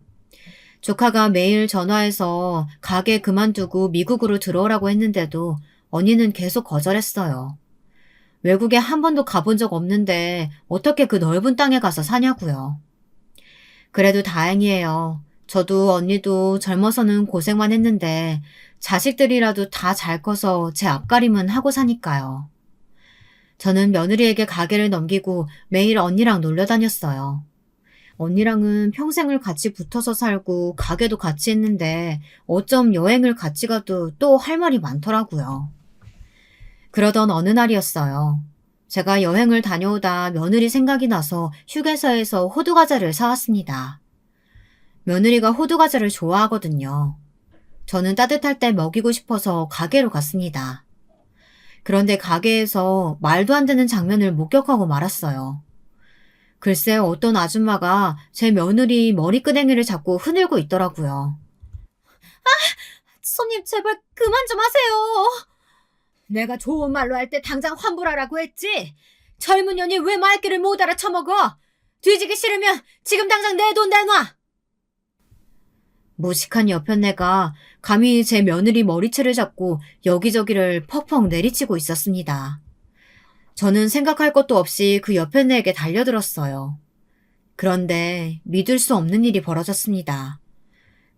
조카가 매일 전화해서 가게 그만두고 미국으로 들어오라고 했는데도 언니는 계속 거절했어요. 외국에 한 번도 가본 적 없는데 어떻게 그 넓은 땅에 가서 사냐고요. 그래도 다행이에요. 저도 언니도 젊어서는 고생만 했는데 자식들이라도 다 잘 커서 제 앞가림은 하고 사니까요. 저는 며느리에게 가게를 넘기고 매일 언니랑 놀러 다녔어요. 언니랑은 평생을 같이 붙어서 살고 가게도 같이 했는데 어쩜 여행을 같이 가도 또 할 말이 많더라고요. 그러던 어느 날이었어요. 제가 여행을 다녀오다 며느리 생각이 나서 휴게소에서 호두과자를 사왔습니다. 며느리가 호두과자를 좋아하거든요. 저는 따뜻할 때 먹이고 싶어서 가게로 갔습니다. 그런데 가게에서 말도 안 되는 장면을 목격하고 말았어요. 글쎄 어떤 아줌마가 제 며느리 머리끄댕이를 잡고 흐늘고 있더라고요. 손님 제발 그만 좀 하세요. 내가 좋은 말로 할 때 당장 환불하라고 했지. 젊은 년이 왜 말귀를 못 알아쳐먹어. 뒤지기 싫으면 지금 당장 내 돈 내놔. 무식한 여편네가 감히 제 며느리 머리채를 잡고 여기저기를 퍽퍽 내리치고 있었습니다. 저는 생각할 것도 없이 그 여편네에게 달려들었어요. 그런데 믿을 수 없는 일이 벌어졌습니다.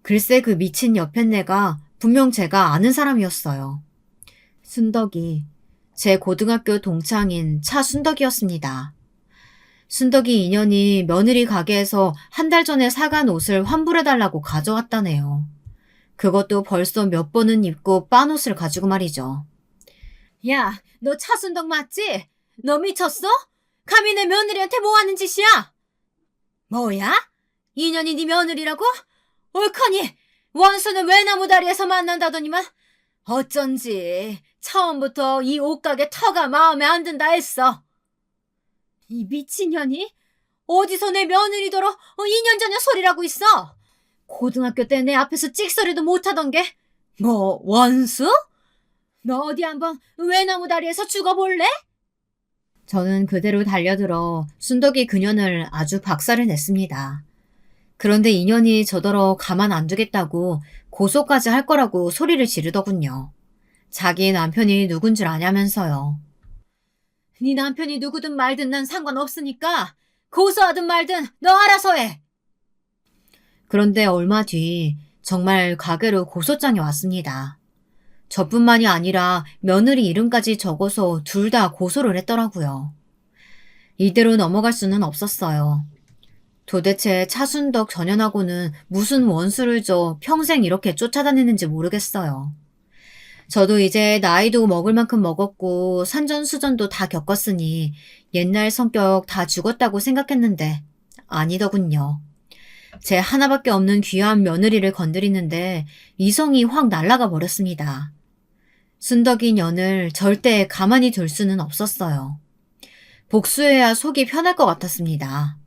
글쎄 그 미친 여편네가 분명 제가 아는 사람이었어요. 순덕이, 제 고등학교 동창인 차순덕이었습니다. 순덕이 인연이 며느리 가게에서 한 달 전에 사간 옷을 환불해달라고 가져왔다네요. 그것도 벌써 몇 번은 입고 빤 옷을 가지고 말이죠. 야, 너 차순덕 맞지? 너 미쳤어? 감히 내 며느리한테 뭐 하는 짓이야? 뭐야? 인연이 네 며느리라고? 옳거니 원수는 외나무 다리에서 만난다더니만 어쩐지 처음부터 이 옷가게 터가 마음에 안 든다 했어. 이 미친년이? 어디서 내 며느리더러 2년 전에 소리라고 있어? 고등학교 때 내 앞에서 찍소리도 못하던 게 뭐 원수? 너 어디 한번 외나무 다리에서 죽어볼래? 저는 그대로 달려들어 순덕이 그년을 아주 박살을 냈습니다. 그런데 인연이 저더러 가만 안 두겠다고 고소까지 할 거라고 소리를 지르더군요. 자기 남편이 누군 줄 아냐면서요. 네 남편이 누구든 말든 난 상관없으니까 고소하든 말든 너 알아서 해. 그런데 얼마 뒤 정말 가게로 고소장이 왔습니다. 저뿐만이 아니라 며느리 이름까지 적어서 둘 다 고소를 했더라고요. 이대로 넘어갈 수는 없었어요. 도대체 차순덕 전현하고는 무슨 원수를 줘 평생 이렇게 쫓아다니는지 모르겠어요. 저도 이제 나이도 먹을 만큼 먹었고 산전수전도 다 겪었으니 옛날 성격 다 죽었다고 생각했는데 아니더군요. 제 하나밖에 없는 귀한 며느리를 건드리는데 이성이 확 날아가 버렸습니다. 순덕이 년을 절대 가만히 둘 수는 없었어요. 복수해야 속이 편할 것 같았습니다.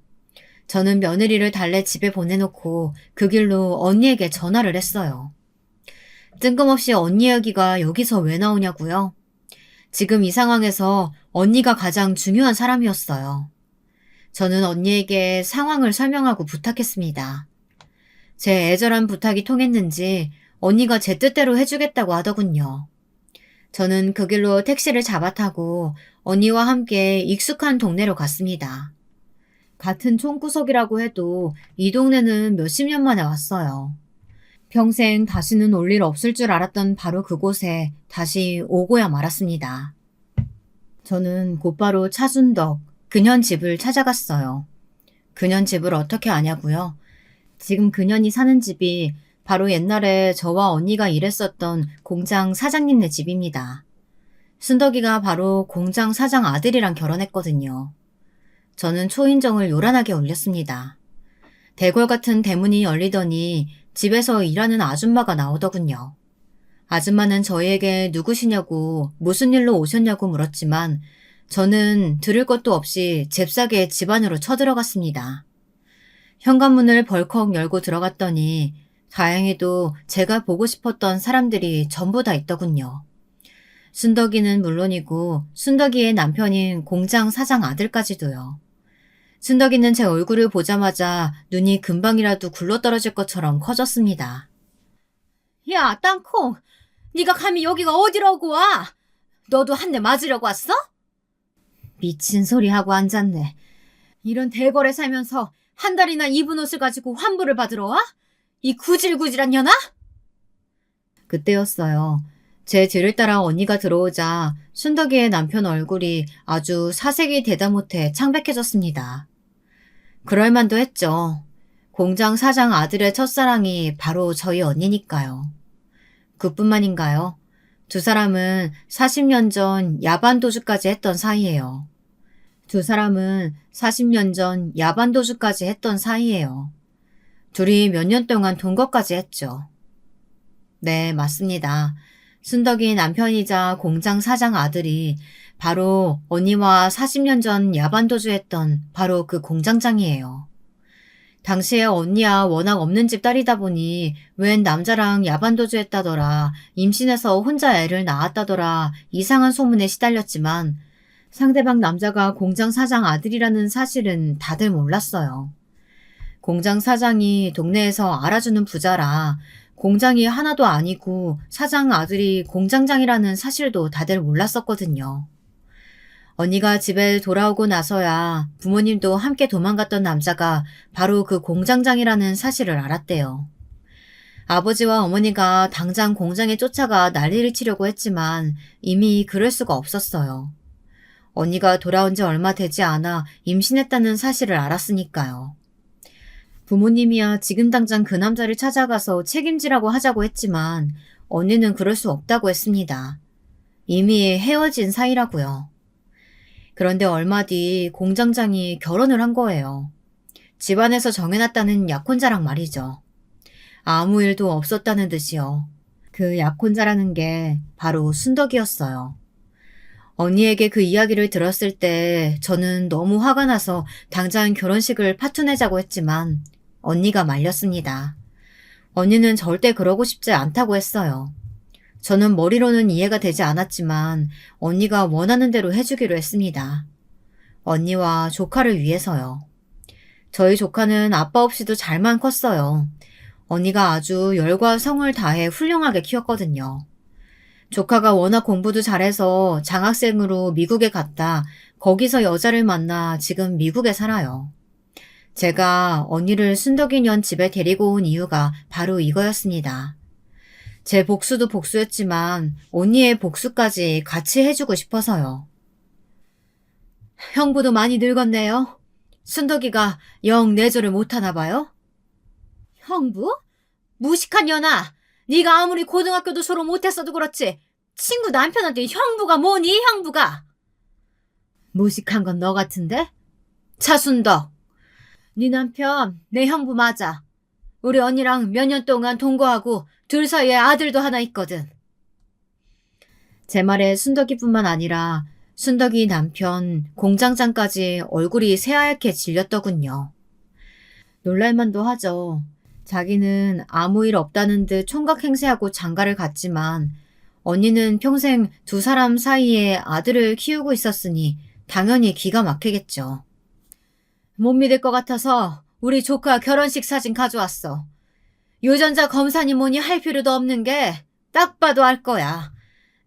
저는 며느리를 달래 집에 보내놓고 그 길로 언니에게 전화를 했어요. 뜬금없이 언니 이야기가 여기서 왜 나오냐고요? 지금 이 상황에서 언니가 가장 중요한 사람이었어요. 저는 언니에게 상황을 설명하고 부탁했습니다. 제 애절한 부탁이 통했는지 언니가 제 뜻대로 해주겠다고 하더군요. 저는 그 길로 택시를 잡아타고 언니와 함께 익숙한 동네로 갔습니다. 같은 총구석이라고 해도 이 동네는 몇십 년 만에 왔어요. 평생 다시는 올 일 없을 줄 알았던 바로 그곳에 다시 오고야 말았습니다. 저는 곧바로 차순덕, 그년 집을 찾아갔어요. 그년 집을 어떻게 아냐고요? 지금 그년이 사는 집이 바로 옛날에 저와 언니가 일했었던 공장 사장님네 집입니다. 순덕이가 바로 공장 사장 아들이랑 결혼했거든요. 저는 초인종을 요란하게 울렸습니다. 대궐 같은 대문이 열리더니 집에서 일하는 아줌마가 나오더군요. 아줌마는 저희에게 누구시냐고 무슨 일로 오셨냐고 물었지만 저는 들을 것도 없이 잽싸게 집 안으로 쳐들어갔습니다. 현관문을 벌컥 열고 들어갔더니 다행히도 제가 보고 싶었던 사람들이 전부 다 있더군요. 순덕이는 물론이고 순덕이의 남편인 공장 사장 아들까지도요. 순덕이는 제 얼굴을 보자마자 눈이 금방이라도 굴러떨어질 것처럼 커졌습니다. 야, 땅콩! 네가 감히 여기가 어디라고 와? 너도 한 대 맞으려고 왔어? 미친 소리 하고 앉았네. 이런 대궐에 살면서 한 달이나 입은 옷을 가지고 환불을 받으러 와? 이 구질구질한 년아? 그때였어요. 제 뒤를 따라 언니가 들어오자 순덕이의 남편 얼굴이 아주 사색이 되다 못해 창백해졌습니다. 그럴만도 했죠. 공장 사장 아들의 첫사랑이 바로 저희 언니니까요. 그뿐만인가요? 두 사람은 40년 전 야반 도주까지 했던 사이예요. 두 사람은 40년 전 야반 도주까지 했던 사이예요. 둘이 몇 년 동안 동거까지 했죠. 네, 맞습니다. 순덕이 남편이자 공장 사장 아들이 바로 언니와 40년 전 야반 도주했던 바로 그 공장장이에요. 당시에 언니야 워낙 없는 집 딸이다 보니 웬 남자랑 야반 도주했다더라, 임신해서 혼자 애를 낳았다더라 이상한 소문에 시달렸지만 상대방 남자가 공장 사장 아들이라는 사실은 다들 몰랐어요. 공장 사장이 동네에서 알아주는 부자라 공장이 하나도 아니고 사장 아들이 공장장이라는 사실도 다들 몰랐었거든요. 언니가 집에 돌아오고 나서야 부모님도 함께 도망갔던 남자가 바로 그 공장장이라는 사실을 알았대요. 아버지와 어머니가 당장 공장에 쫓아가 난리를 치려고 했지만 이미 그럴 수가 없었어요. 언니가 돌아온 지 얼마 되지 않아 임신했다는 사실을 알았으니까요. 부모님이야 지금 당장 그 남자를 찾아가서 책임지라고 하자고 했지만 언니는 그럴 수 없다고 했습니다. 이미 헤어진 사이라고요. 그런데 얼마 뒤 공장장이 결혼을 한 거예요. 집안에서 정해놨다는 약혼자랑 말이죠. 아무 일도 없었다는 듯이요. 그 약혼자라는 게 바로 순덕이었어요. 언니에게 그 이야기를 들었을 때 저는 너무 화가 나서 당장 결혼식을 파투내자고 했지만 언니가 말렸습니다. 언니는 절대 그러고 싶지 않다고 했어요. 저는 머리로는 이해가 되지 않았지만 언니가 원하는 대로 해주기로 했습니다. 언니와 조카를 위해서요. 저희 조카는 아빠 없이도 잘만 컸어요. 언니가 아주 열과 성을 다해 훌륭하게 키웠거든요. 조카가 워낙 공부도 잘해서 장학생으로 미국에 갔다 거기서 여자를 만나 지금 미국에 살아요. 제가 언니를 순덕이 년 집에 데리고 온 이유가 바로 이거였습니다. 제 복수도 복수였지만 언니의 복수까지 같이 해주고 싶어서요. 형부도 많이 늙었네요. 순덕이가 영 내조를 못하나 봐요? 형부? 무식한 년아! 네가 아무리 고등학교도 졸업 못했어도 그렇지 친구 남편한테 형부가 뭐니 형부가? 무식한 건 너 같은데? 차순덕, 네 남편 내 형부 맞아. 우리 언니랑 몇 년 동안 동거하고 둘 사이에 아들도 하나 있거든. 제 말에 순덕이뿐만 아니라 순덕이 남편 공장장까지 얼굴이 새하얗게 질렸더군요. 놀랄만도 하죠. 자기는 아무 일 없다는 듯 총각 행세하고 장가를 갔지만 언니는 평생 두 사람 사이에 아들을 키우고 있었으니 당연히 기가 막히겠죠. 못 믿을 것 같아서 우리 조카 결혼식 사진 가져왔어. 유전자 검사니 뭐니 할 필요도 없는 게 딱 봐도 알 거야.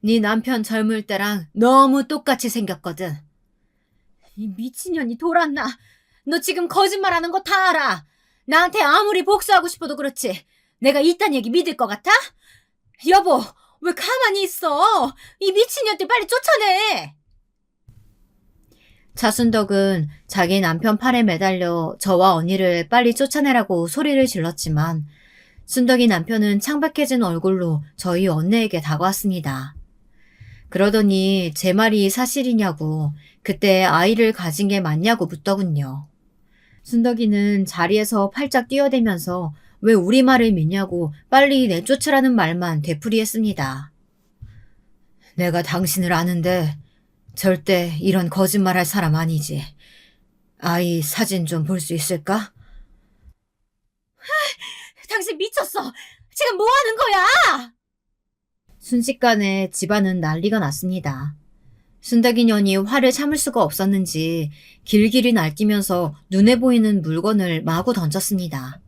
네 남편 젊을 때랑 너무 똑같이 생겼거든. 이 미친년이 돌았나? 너 지금 거짓말하는 거 다 알아. 나한테 아무리 복수하고 싶어도 그렇지. 내가 이딴 얘기 믿을 것 같아? 여보, 왜 가만히 있어? 이 미친년들 빨리 쫓아내. 차순덕은 자기 남편 팔에 매달려 저와 언니를 빨리 쫓아내라고 소리를 질렀지만 순덕이 남편은 창백해진 얼굴로 저희 언니에게 다가왔습니다. 그러더니 제 말이 사실이냐고 그때 아이를 가진 게 맞냐고 묻더군요. 순덕이는 자리에서 팔짝 뛰어대면서 왜 우리 말을 믿냐고 빨리 내쫓으라는 말만 되풀이했습니다. 내가 당신을 아는데 절대 이런 거짓말할 사람 아니지. 아이 사진 좀 볼 수 있을까? 당신 미쳤어. 지금 뭐 하는 거야? 순식간에 집안은 난리가 났습니다. 순덕이 년이 화를 참을 수가 없었는지 길길이 날뛰면서 눈에 보이는 물건을 마구 던졌습니다.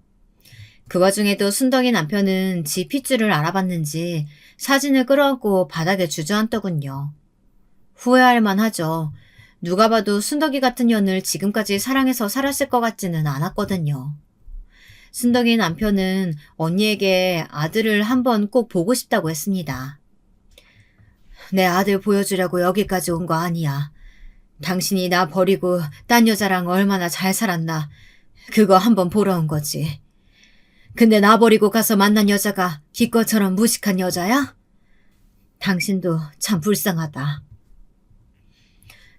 그 와중에도 순덕이 남편은 지 핏줄을 알아봤는지 사진을 끌어안고 바닥에 주저앉더군요. 후회할 만하죠. 누가 봐도 순덕이 같은 년을 지금까지 사랑해서 살았을 것 같지는 않았거든요. 순덕이 남편은 언니에게 아들을 한번 꼭 보고 싶다고 했습니다. 내 아들 보여주려고 여기까지 온 거 아니야. 당신이 나 버리고 딴 여자랑 얼마나 잘 살았나 그거 한번 보러 온 거지. 근데 나 버리고 가서 만난 여자가 기껏처럼 무식한 여자야? 당신도 참 불쌍하다.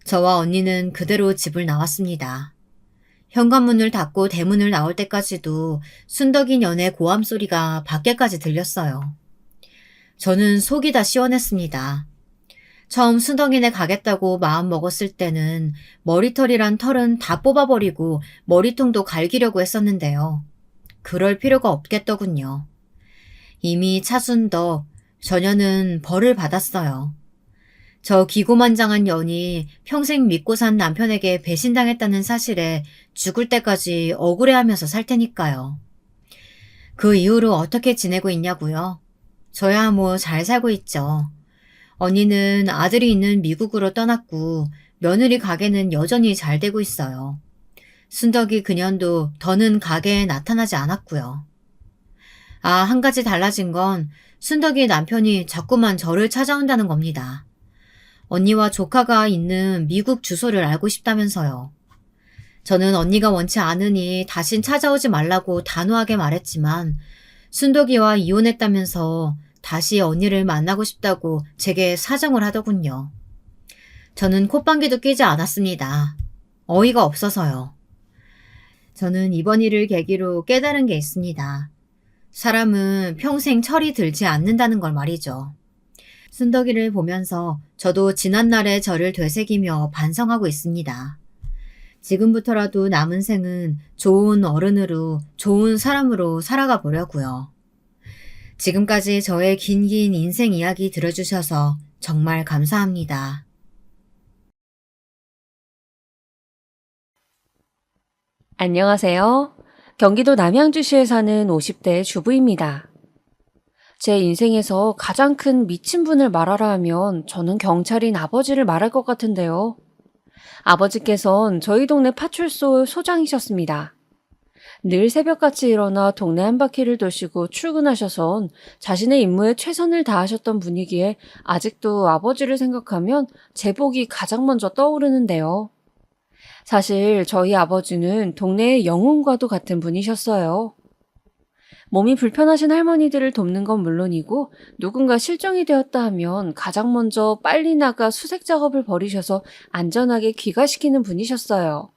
저와 언니는 그대로 집을 나왔습니다. 현관문을 닫고 대문을 나올 때까지도 순덕이 년의 고함 소리가 밖에까지 들렸어요. 저는 속이 다 시원했습니다. 처음 순덕이네 가겠다고 마음 먹었을 때는 머리털이란 털은 다 뽑아버리고 머리통도 갈기려고 했었는데요. 그럴 필요가 없겠더군요. 이미 차순덕, 저녀는 벌을 받았어요. 저 기고만장한 년이 평생 믿고 산 남편에게 배신당했다는 사실에 죽을 때까지 억울해하면서 살 테니까요. 그 이후로 어떻게 지내고 있냐고요? 저야 뭐 잘 살고 있죠. 언니는 아들이 있는 미국으로 떠났고 며느리 가게는 여전히 잘 되고 있어요. 순덕이 그년도 더는 가게에 나타나지 않았고요. 아, 한 가지 달라진 건 순덕이 남편이 자꾸만 저를 찾아온다는 겁니다. 언니와 조카가 있는 미국 주소를 알고 싶다면서요. 저는 언니가 원치 않으니 다신 찾아오지 말라고 단호하게 말했지만 순덕이와 이혼했다면서 다시 언니를 만나고 싶다고 제게 사정을 하더군요. 저는 콧방귀도 끼지 않았습니다. 어이가 없어서요. 저는 이번 일을 계기로 깨달은 게 있습니다. 사람은 평생 철이 들지 않는다는 걸 말이죠. 순덕이를 보면서 저도 지난날의 저를 되새기며 반성하고 있습니다. 지금부터라도 남은 생은 좋은 어른으로, 좋은 사람으로 살아가 보려고요. 지금까지 저의 긴 인생 이야기 들어주셔서 정말 감사합니다. 안녕하세요. 경기도 남양주시에 사는 50대 주부입니다. 제 인생에서 가장 큰 미친 분을 말하라 하면 저는 경찰인 아버지를 말할 것 같은데요. 아버지께선 저희 동네 파출소 소장이셨습니다. 늘 새벽같이 일어나 동네 한 바퀴를 도시고 출근하셔선 자신의 임무에 최선을 다하셨던 분이기에 아직도 아버지를 생각하면 제복이 가장 먼저 떠오르는데요. 사실 저희 아버지는 동네의 영웅과도 같은 분이셨어요. 몸이 불편하신 할머니들을 돕는 건 물론이고 누군가 실종이 되었다 하면 가장 먼저 빨리 나가 수색 작업을 벌이셔서 안전하게 귀가시키는 분이셨어요.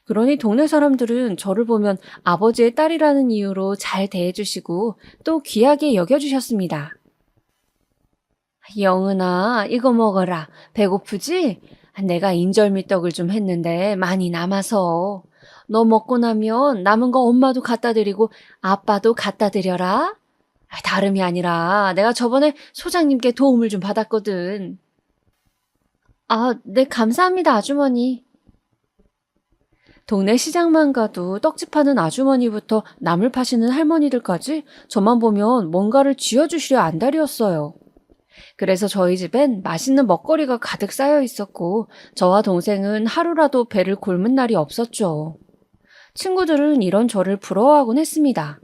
그러니 동네 사람들은 저를 보면 아버지의 딸이라는 이유로 잘 대해주시고 또 귀하게 여겨주셨습니다. 영은아, 이거 먹어라. 배고프지? 내가 인절미떡을 좀 했는데 많이 남아서. 너 먹고 나면 남은 거 엄마도 갖다 드리고 아빠도 갖다 드려라. 다름이 아니라 내가 저번에 소장님께 도움을 좀 받았거든. 아, 네, 감사합니다, 아주머니. 동네 시장만 가도 떡집 파는 아주머니부터 나물 파시는 할머니들까지 저만 보면 뭔가를 쥐어주시려 안달이었어요. 그래서 저희 집엔 맛있는 먹거리가 가득 쌓여 있었고 저와 동생은 하루라도 배를 곪은 날이 없었죠. 친구들은 이런 저를 부러워하곤 했습니다.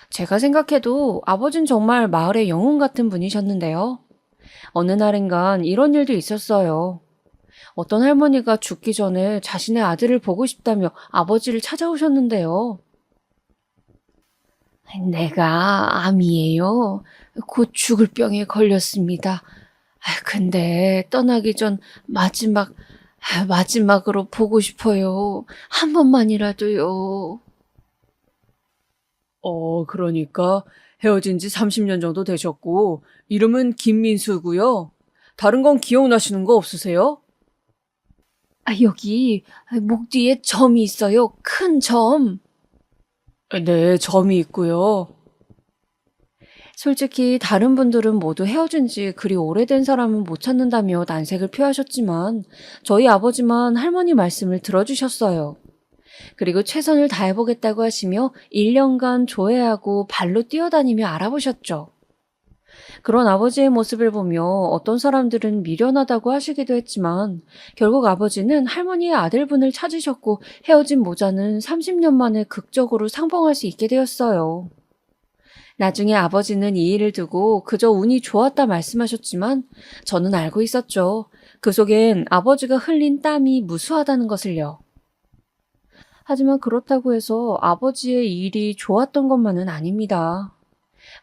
제가 생각해도 아버진 정말 마을의 영웅 같은 분이셨는데요. 어느 날인간 이런 일도 있었어요. 어떤 할머니가 죽기 전에 자신의 아들을 보고 싶다며 아버지를 찾아오셨는데요. 내가 암이에요. 곧 죽을 병에 걸렸습니다. 근데 떠나기 전 마지막으로 보고 싶어요. 한 번만이라도요. 그러니까 헤어진 지 30년 정도 되셨고, 이름은 김민수고요. 다른 건 기억나시는 거 없으세요? 여기 목 뒤에 점이 있어요. 큰 점. 네, 점이 있고요. 솔직히 다른 분들은 모두 헤어진 지 그리 오래된 사람은 못 찾는다며 난색을 표하셨지만 저희 아버지만 할머니 말씀을 들어주셨어요. 그리고 최선을 다해보겠다고 하시며 1년간 조회하고 발로 뛰어다니며 알아보셨죠. 그런 아버지의 모습을 보며 어떤 사람들은 미련하다고 하시기도 했지만 결국 아버지는 할머니의 아들분을 찾으셨고 헤어진 모자는 30년 만에 극적으로 상봉할 수 있게 되었어요. 나중에 아버지는 이 일을 두고 그저 운이 좋았다 말씀하셨지만 저는 알고 있었죠. 그 속엔 아버지가 흘린 땀이 무수하다는 것을요. 하지만 그렇다고 해서 아버지의 일이 좋았던 것만은 아닙니다.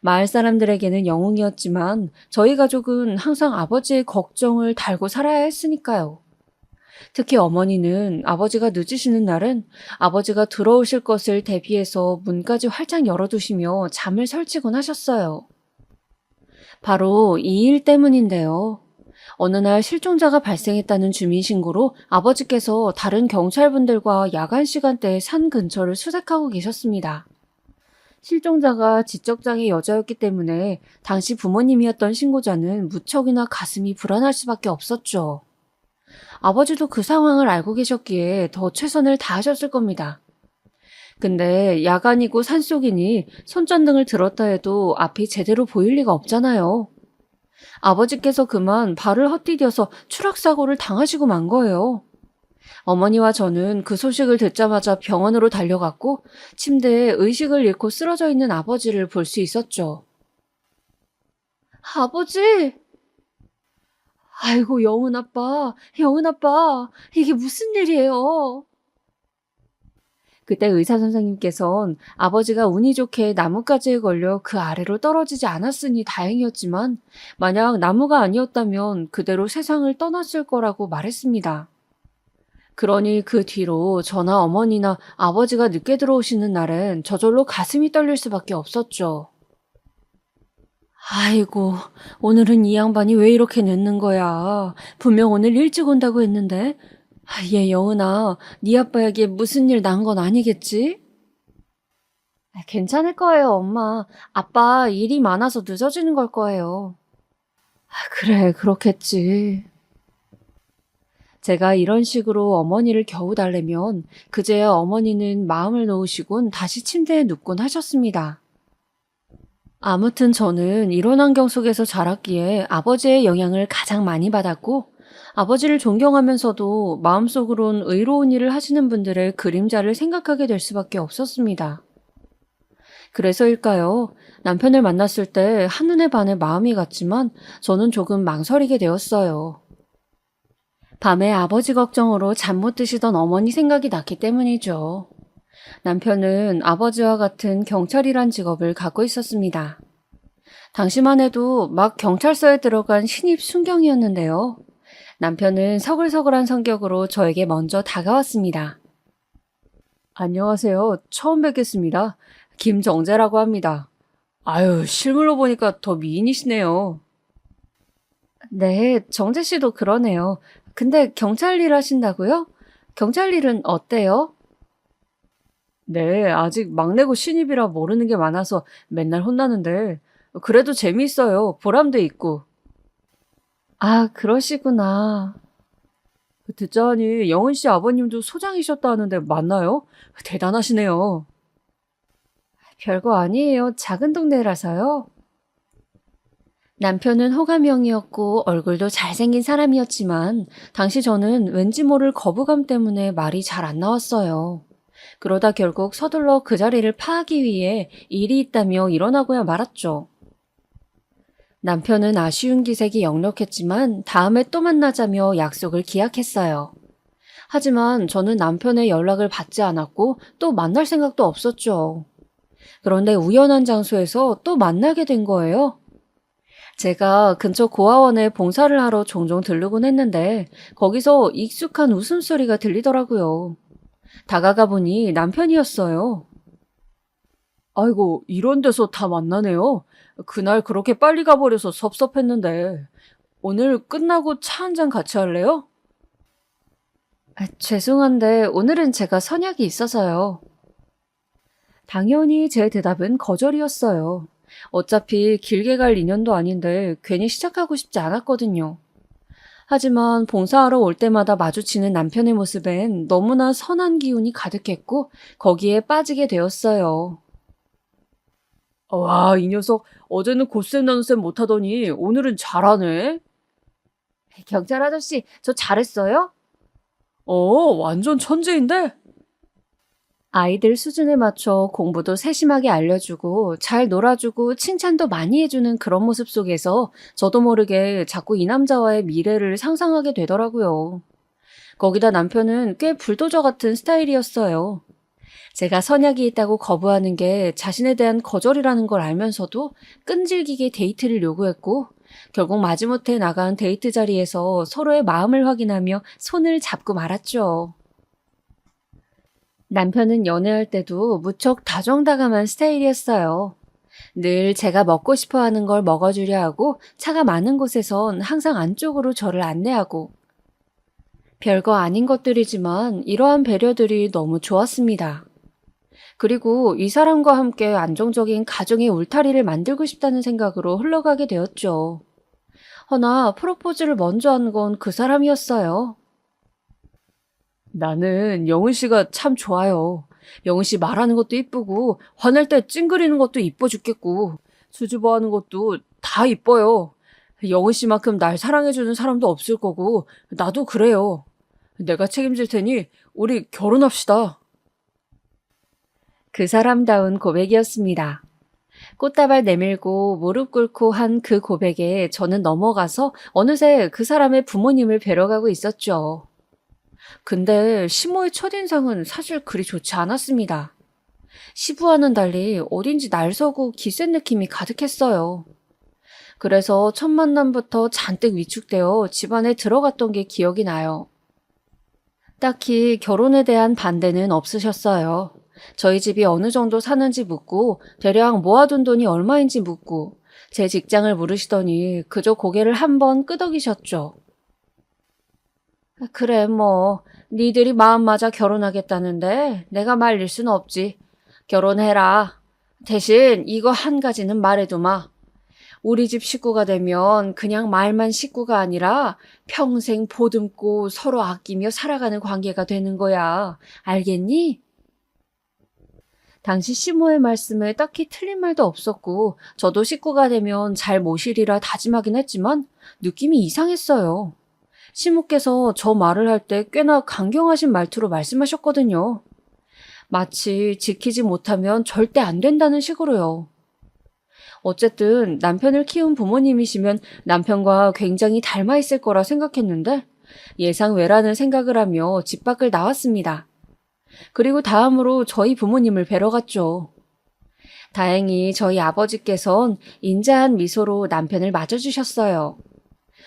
마을 사람들에게는 영웅이었지만 저희 가족은 항상 아버지의 걱정을 달고 살아야 했으니까요. 특히 어머니는 아버지가 늦으시는 날은 아버지가 들어오실 것을 대비해서 문까지 활짝 열어두시며 잠을 설치곤 하셨어요. 바로 이 일 때문인데요. 어느 날 실종자가 발생했다는 주민신고로 아버지께서 다른 경찰분들과 야간 시간대에 산 근처를 수색하고 계셨습니다. 실종자가 지적장애 여자였기 때문에 당시 부모님이었던 신고자는 무척이나 가슴이 불안할 수밖에 없었죠. 아버지도 그 상황을 알고 계셨기에 더 최선을 다하셨을 겁니다. 근데 야간이고 산속이니 손전등을 들었다 해도 앞이 제대로 보일 리가 없잖아요. 아버지께서 그만 발을 헛디뎌서 추락사고를 당하시고 만 거예요. 어머니와 저는 그 소식을 듣자마자 병원으로 달려갔고 침대에 의식을 잃고 쓰러져 있는 아버지를 볼 수 있었죠. 아버지! 아이고, 영은 아빠, 이게 무슨 일이에요? 그때 의사 선생님께선 아버지가 운이 좋게 나뭇가지에 걸려 그 아래로 떨어지지 않았으니 다행이었지만 만약 나무가 아니었다면 그대로 세상을 떠났을 거라고 말했습니다. 그러니 그 뒤로 저나 어머니나 아버지가 늦게 들어오시는 날엔 저절로 가슴이 떨릴 수밖에 없었죠. 아이고, 오늘은 이 양반이 왜 이렇게 늦는 거야. 분명 오늘 일찍 온다고 했는데. 얘 영은아, 네 아빠에게 무슨 일 난 건 아니겠지? 괜찮을 거예요, 엄마. 아빠 일이 많아서 늦어지는 걸 거예요. 그래, 그렇겠지. 제가 이런 식으로 어머니를 겨우 달래면 그제야 어머니는 마음을 놓으시곤 다시 침대에 눕곤 하셨습니다. 아무튼 저는 이런 환경 속에서 자랐기에 아버지의 영향을 가장 많이 받았고 아버지를 존경하면서도 마음속으론 의로운 일을 하시는 분들의 그림자를 생각하게 될 수밖에 없었습니다. 그래서일까요? 남편을 만났을 때 한눈에 반해 마음이 갔지만 저는 조금 망설이게 되었어요. 밤에 아버지 걱정으로 잠 못 드시던 어머니 생각이 났기 때문이죠. 남편은 아버지와 같은 경찰이란 직업을 갖고 있었습니다. 당시만 해도 막 경찰서에 들어간 신입 순경이었는데요. 남편은 서글서글한 성격으로 저에게 먼저 다가왔습니다. 안녕하세요. 처음 뵙겠습니다. 김정재라고 합니다. 아유, 실물로 보니까 더 미인이시네요. 네, 정재 씨도 그러네요. 근데 경찰 일 하신다고요? 경찰 일은 어때요? 네, 아직 막내고 신입이라 모르는 게 많아서 맨날 혼나는데, 그래도 재미있어요. 보람도 있고. 아, 그러시구나. 듣자하니 영은 씨 아버님도 소장이셨다 하는데 맞나요? 대단하시네요. 별거 아니에요. 작은 동네라서요. 남편은 호감형이었고 얼굴도 잘생긴 사람이었지만 당시 저는 왠지 모를 거부감 때문에 말이 잘 안 나왔어요. 그러다 결국 서둘러 그 자리를 파하기 위해 일이 있다며 일어나고야 말았죠. 남편은 아쉬운 기색이 역력했지만 다음에 또 만나자며 약속을 기약했어요. 하지만 저는 남편의 연락을 받지 않았고 또 만날 생각도 없었죠. 그런데 우연한 장소에서 또 만나게 된 거예요. 제가 근처 고아원에 봉사를 하러 종종 들르곤 했는데 거기서 익숙한 웃음소리가 들리더라고요. 다가가 보니 남편이었어요. 아이고, 이런 데서 다 만나네요. 그날 그렇게 빨리 가버려서 섭섭했는데, 오늘 끝나고 차 한잔 같이 할래요? 아, 죄송한데 오늘은 제가 선약이 있어서요. 당연히 제 대답은 거절이었어요. 어차피 길게 갈 인연도 아닌데 괜히 시작하고 싶지 않았거든요. 하지만 봉사하러 올 때마다 마주치는 남편의 모습엔 너무나 선한 기운이 가득했고 거기에 빠지게 되었어요. 와, 이 녀석 어제는 곧셈 나눗셈 못하더니 오늘은 잘하네. 경찰 아저씨, 저 잘했어요? 완전 천재인데? 아이들 수준에 맞춰 공부도 세심하게 알려주고 잘 놀아주고 칭찬도 많이 해주는 그런 모습 속에서 저도 모르게 자꾸 이 남자와의 미래를 상상하게 되더라고요. 거기다 남편은 꽤 불도저 같은 스타일이었어요. 제가 선약이 있다고 거부하는 게 자신에 대한 거절이라는 걸 알면서도 끈질기게 데이트를 요구했고 결국 마지못해 나간 데이트 자리에서 서로의 마음을 확인하며 손을 잡고 말았죠. 남편은 연애할 때도 무척 다정다감한 스타일이었어요. 늘 제가 먹고 싶어 하는 걸 먹어주려 하고 차가 많은 곳에선 항상 안쪽으로 저를 안내하고 별거 아닌 것들이지만 이러한 배려들이 너무 좋았습니다. 그리고 이 사람과 함께 안정적인 가정의 울타리를 만들고 싶다는 생각으로 흘러가게 되었죠. 허나 프로포즈를 먼저 한 건 그 사람이었어요. 나는 영은 씨가 참 좋아요. 영은 씨 말하는 것도 이쁘고, 화낼 때 찡그리는 것도 이뻐 죽겠고, 수줍어하는 것도 다 이뻐요. 영은 씨만큼 날 사랑해주는 사람도 없을 거고, 나도 그래요. 내가 책임질 테니, 우리 결혼합시다. 그 사람다운 고백이었습니다. 꽃다발 내밀고 무릎 꿇고 한 그 고백에 저는 넘어가서 어느새 그 사람의 부모님을 뵈러 가고 있었죠. 근데 시모의 첫인상은 사실 그리 좋지 않았습니다. 시부와는 달리 어딘지 날서고 기센 느낌이 가득했어요. 그래서 첫 만남부터 잔뜩 위축되어 집안에 들어갔던 게 기억이 나요. 딱히 결혼에 대한 반대는 없으셨어요. 저희 집이 어느 정도 사는지 묻고 대략 모아둔 돈이 얼마인지 묻고 제 직장을 물으시더니 그저 고개를 한번 끄덕이셨죠. 그래 뭐 니들이 마음 맞아 결혼하겠다는데 내가 말릴 순 없지. 결혼해라. 대신 이거 한 가지는 말해두마. 우리 집 식구가 되면 그냥 말만 식구가 아니라 평생 보듬고 서로 아끼며 살아가는 관계가 되는 거야. 알겠니? 당시 시모의 말씀에 딱히 틀린 말도 없었고 저도 식구가 되면 잘 모시리라 다짐하긴 했지만 느낌이 이상했어요. 시모께서 저 말을 할 때 꽤나 강경하신 말투로 말씀하셨거든요. 마치 지키지 못하면 절대 안 된다는 식으로요. 어쨌든 남편을 키운 부모님이시면 남편과 굉장히 닮아 있을 거라 생각했는데 예상 외라는 생각을 하며 집 밖을 나왔습니다. 그리고 다음으로 저희 부모님을 뵈러 갔죠. 다행히 저희 아버지께선 인자한 미소로 남편을 맞아주셨어요.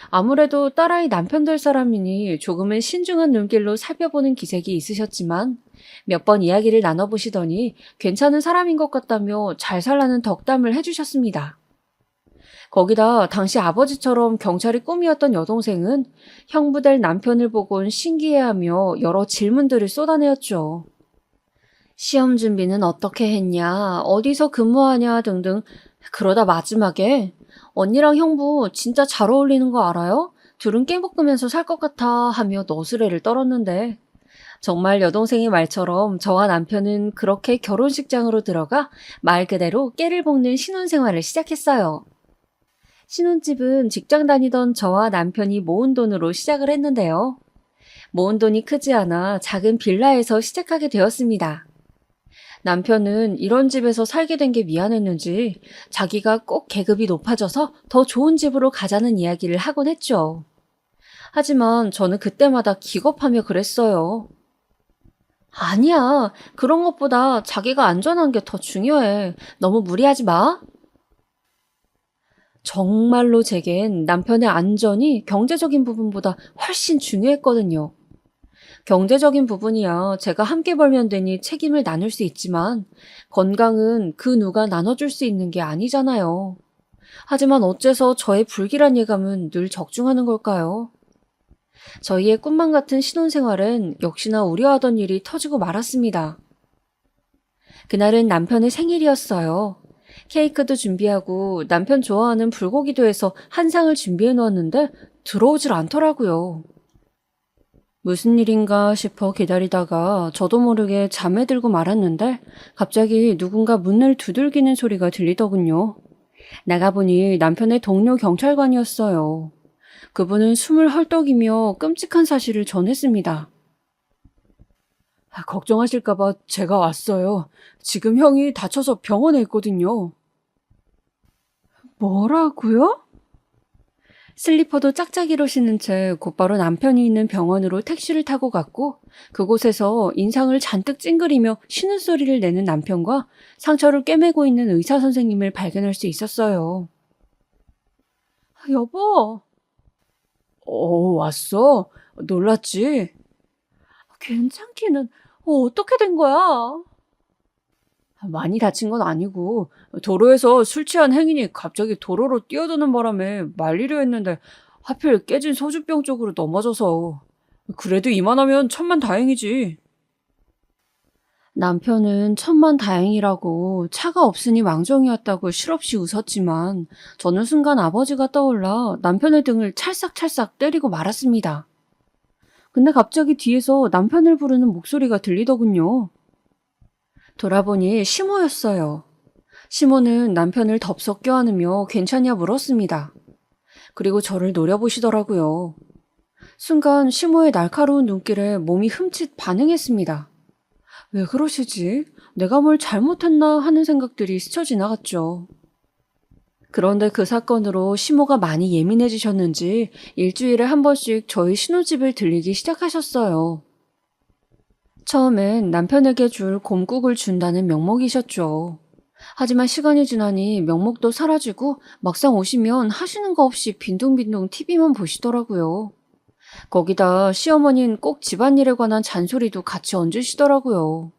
아무래도 딸아이 남편 될 사람이니 조금은 신중한 눈길로 살펴보는 기색이 있으셨지만 몇 번 이야기를 나눠보시더니 괜찮은 사람인 것 같다며 잘 살라는 덕담을 해주셨습니다. 거기다 당시 아버지처럼 경찰이 꿈이었던 여동생은 형부 될 남편을 보곤 신기해하며 여러 질문들을 쏟아내었죠. 시험 준비는 어떻게 했냐, 어디서 근무하냐 등등. 그러다 마지막에 언니랑 형부 진짜 잘 어울리는 거 알아요? 둘은 깨볶으면서 살 것 같아 하며 너스레를 떨었는데 정말 여동생의 말처럼 저와 남편은 그렇게 결혼식장으로 들어가 말 그대로 깨를 볶는 신혼생활을 시작했어요. 신혼집은 직장 다니던 저와 남편이 모은 돈으로 시작을 했는데요. 모은 돈이 크지 않아 작은 빌라에서 시작하게 되었습니다. 남편은 이런 집에서 살게 된 게 미안했는지 자기가 꼭 계급이 높아져서 더 좋은 집으로 가자는 이야기를 하곤 했죠. 하지만 저는 그때마다 기겁하며 그랬어요. 아니야, 그런 것보다 자기가 안전한 게 더 중요해. 너무 무리하지 마. 정말로 제겐 남편의 안전이 경제적인 부분보다 훨씬 중요했거든요. 경제적인 부분이야 제가 함께 벌면 되니 책임을 나눌 수 있지만 건강은 그 누가 나눠줄 수 있는 게 아니잖아요. 하지만 어째서 저의 불길한 예감은 늘 적중하는 걸까요? 저희의 꿈만 같은 신혼생활은 역시나 우려하던 일이 터지고 말았습니다. 그날은 남편의 생일이었어요. 케이크도 준비하고 남편 좋아하는 불고기도 해서 한 상을 준비해 놓았는데 들어오질 않더라고요. 무슨 일인가 싶어 기다리다가 저도 모르게 잠에 들고 말았는데 갑자기 누군가 문을 두들기는 소리가 들리더군요. 나가보니 남편의 동료 경찰관이었어요. 그분은 숨을 헐떡이며 끔찍한 사실을 전했습니다. 걱정하실까봐 제가 왔어요. 지금 형이 다쳐서 병원에 있거든요. 뭐라고요? 슬리퍼도 짝짝이로 신은 채 곧바로 남편이 있는 병원으로 택시를 타고 갔고 그곳에서 인상을 잔뜩 찡그리며 쉬는 소리를 내는 남편과 상처를 꿰매고 있는 의사 선생님을 발견할 수 있었어요. 여보. 왔어? 놀랐지? 괜찮기는 어떻게 된 거야? 많이 다친 건 아니고 도로에서 술 취한 행인이 갑자기 도로로 뛰어드는 바람에 말리려 했는데 하필 깨진 소주병 쪽으로 넘어져서. 그래도 이만하면 천만다행이지. 남편은 천만다행이라고 차가 없으니 망정이었다고 실없이 웃었지만 저는 순간 아버지가 떠올라 남편의 등을 찰싹찰싹 때리고 말았습니다. 근데 갑자기 뒤에서 남편을 부르는 목소리가 들리더군요. 돌아보니 시모였어요. 시모는 남편을 덥석 껴안으며 괜찮냐 물었습니다. 그리고 저를 노려보시더라고요. 순간 시모의 날카로운 눈길에 몸이 흠칫 반응했습니다. 왜 그러시지? 내가 뭘 잘못했나 하는 생각들이 스쳐 지나갔죠. 그런데 그 사건으로 시모가 많이 예민해지셨는지 일주일에 한 번씩 저희 신혼집을 들리기 시작하셨어요. 처음엔 남편에게 줄 곰국을 준다는 명목이셨죠. 하지만 시간이 지나니 명목도 사라지고 막상 오시면 하시는 거 없이 빈둥빈둥 TV만 보시더라고요. 거기다 시어머니는 꼭 집안일에 관한 잔소리도 같이 얹으시더라고요.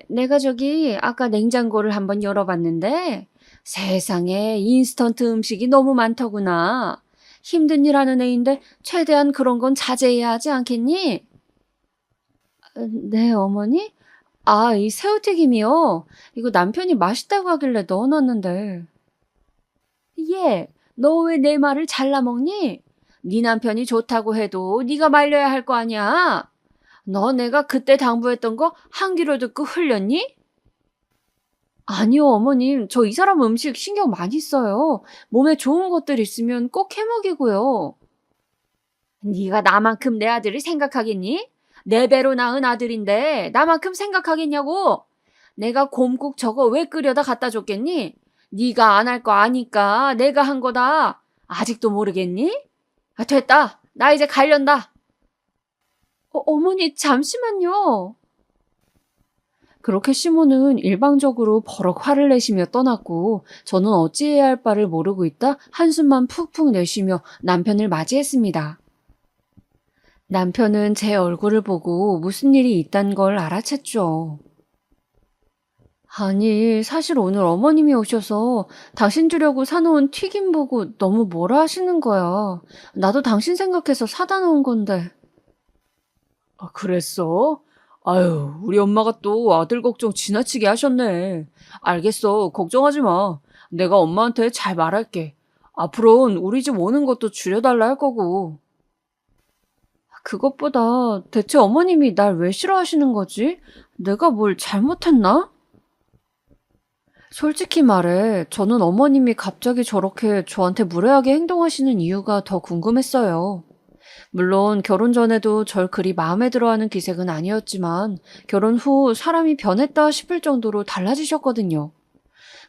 내가 저기 아까 냉장고를 한번 열어봤는데 세상에 인스턴트 음식이 너무 많더구나. 힘든 일 하는 애인데 최대한 그런 건 자제해야 하지 않겠니? 네, 어머니? 이 새우튀김이요. 이거 남편이 맛있다고 하길래 넣어놨는데. 너 왜 내 말을 잘라먹니? 네 남편이 좋다고 해도 네가 말려야 할 거 아니야. 너 내가 그때 당부했던 거 한 귀로 듣고 흘렸니? 아니요, 어머님. 저 이 사람 음식 신경 많이 써요. 몸에 좋은 것들 있으면 꼭 해먹이고요. 네가 나만큼 내 아들을 생각하겠니? 내 배로 낳은 아들인데 나만큼 생각하겠냐고? 내가 곰국 저거 왜 끓여다 갖다 줬겠니? 네가 안 할 거 아니까 내가 한 거다. 아직도 모르겠니? 됐다. 나 이제 가련다. 어머니 잠시만요. 그렇게 시모는 일방적으로 버럭 화를 내시며 떠났고 저는 어찌해야 할 바를 모르고 있다 한숨만 푹푹 내쉬며 남편을 맞이했습니다. 남편은 제 얼굴을 보고 무슨 일이 있단 걸 알아챘죠. 아니, 사실 오늘 어머님이 오셔서 당신 주려고 사놓은 튀김 보고 너무 뭐라 하시는 거야. 나도 당신 생각해서 사다 놓은 건데. 아, 그랬어? 아유, 우리 엄마가 또 아들 걱정 지나치게 하셨네. 알겠어. 걱정하지 마. 내가 엄마한테 잘 말할게. 앞으로는 우리 집 오는 것도 줄여달라 할 거고. 그것보다 대체 어머님이 날 왜 싫어하시는 거지? 내가 뭘 잘못했나? 솔직히 말해, 저는 어머님이 갑자기 저렇게 저한테 무례하게 행동하시는 이유가 더 궁금했어요. 물론 결혼 전에도 절 그리 마음에 들어하는 기색은 아니었지만 결혼 후 사람이 변했다 싶을 정도로 달라지셨거든요.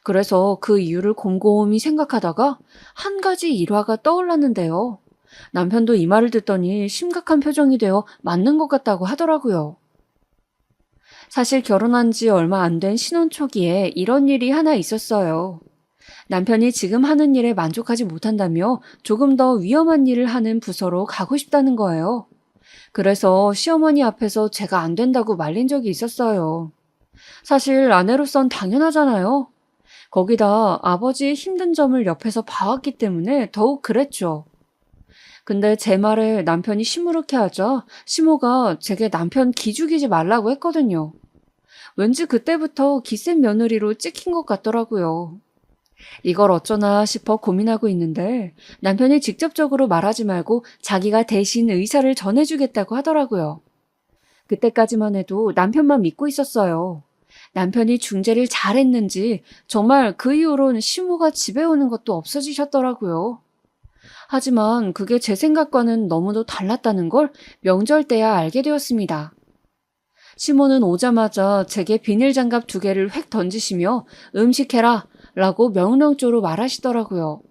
그래서 그 이유를 곰곰이 생각하다가 한 가지 일화가 떠올랐는데요. 남편도 이 말을 듣더니 심각한 표정이 되어 맞는 것 같다고 하더라고요. 사실 결혼한 지 얼마 안 된 신혼 초기에 이런 일이 하나 있었어요. 남편이 지금 하는 일에 만족하지 못한다며 조금 더 위험한 일을 하는 부서로 가고 싶다는 거예요. 그래서 시어머니 앞에서 제가 안 된다고 말린 적이 있었어요. 사실 아내로선 당연하잖아요. 거기다 아버지의 힘든 점을 옆에서 봐왔기 때문에 더욱 그랬죠. 근데 제 말에 남편이 시무룩해 하자 시모가 제게 남편 기죽이지 말라고 했거든요. 왠지 그때부터 기센 며느리로 찍힌 것 같더라고요. 이걸 어쩌나 싶어 고민하고 있는데 남편이 직접적으로 말하지 말고 자기가 대신 의사를 전해주겠다고 하더라고요. 그때까지만 해도 남편만 믿고 있었어요. 남편이 중재를 잘했는지 정말 그 이후론 시모가 집에 오는 것도 없어지셨더라고요. 하지만 그게 제 생각과는 너무도 달랐다는 걸 명절 때야 알게 되었습니다. 시모는 오자마자 제게 비닐장갑 2개를 획 던지시며 음식해라 라고 명령조로 말하시더라고요.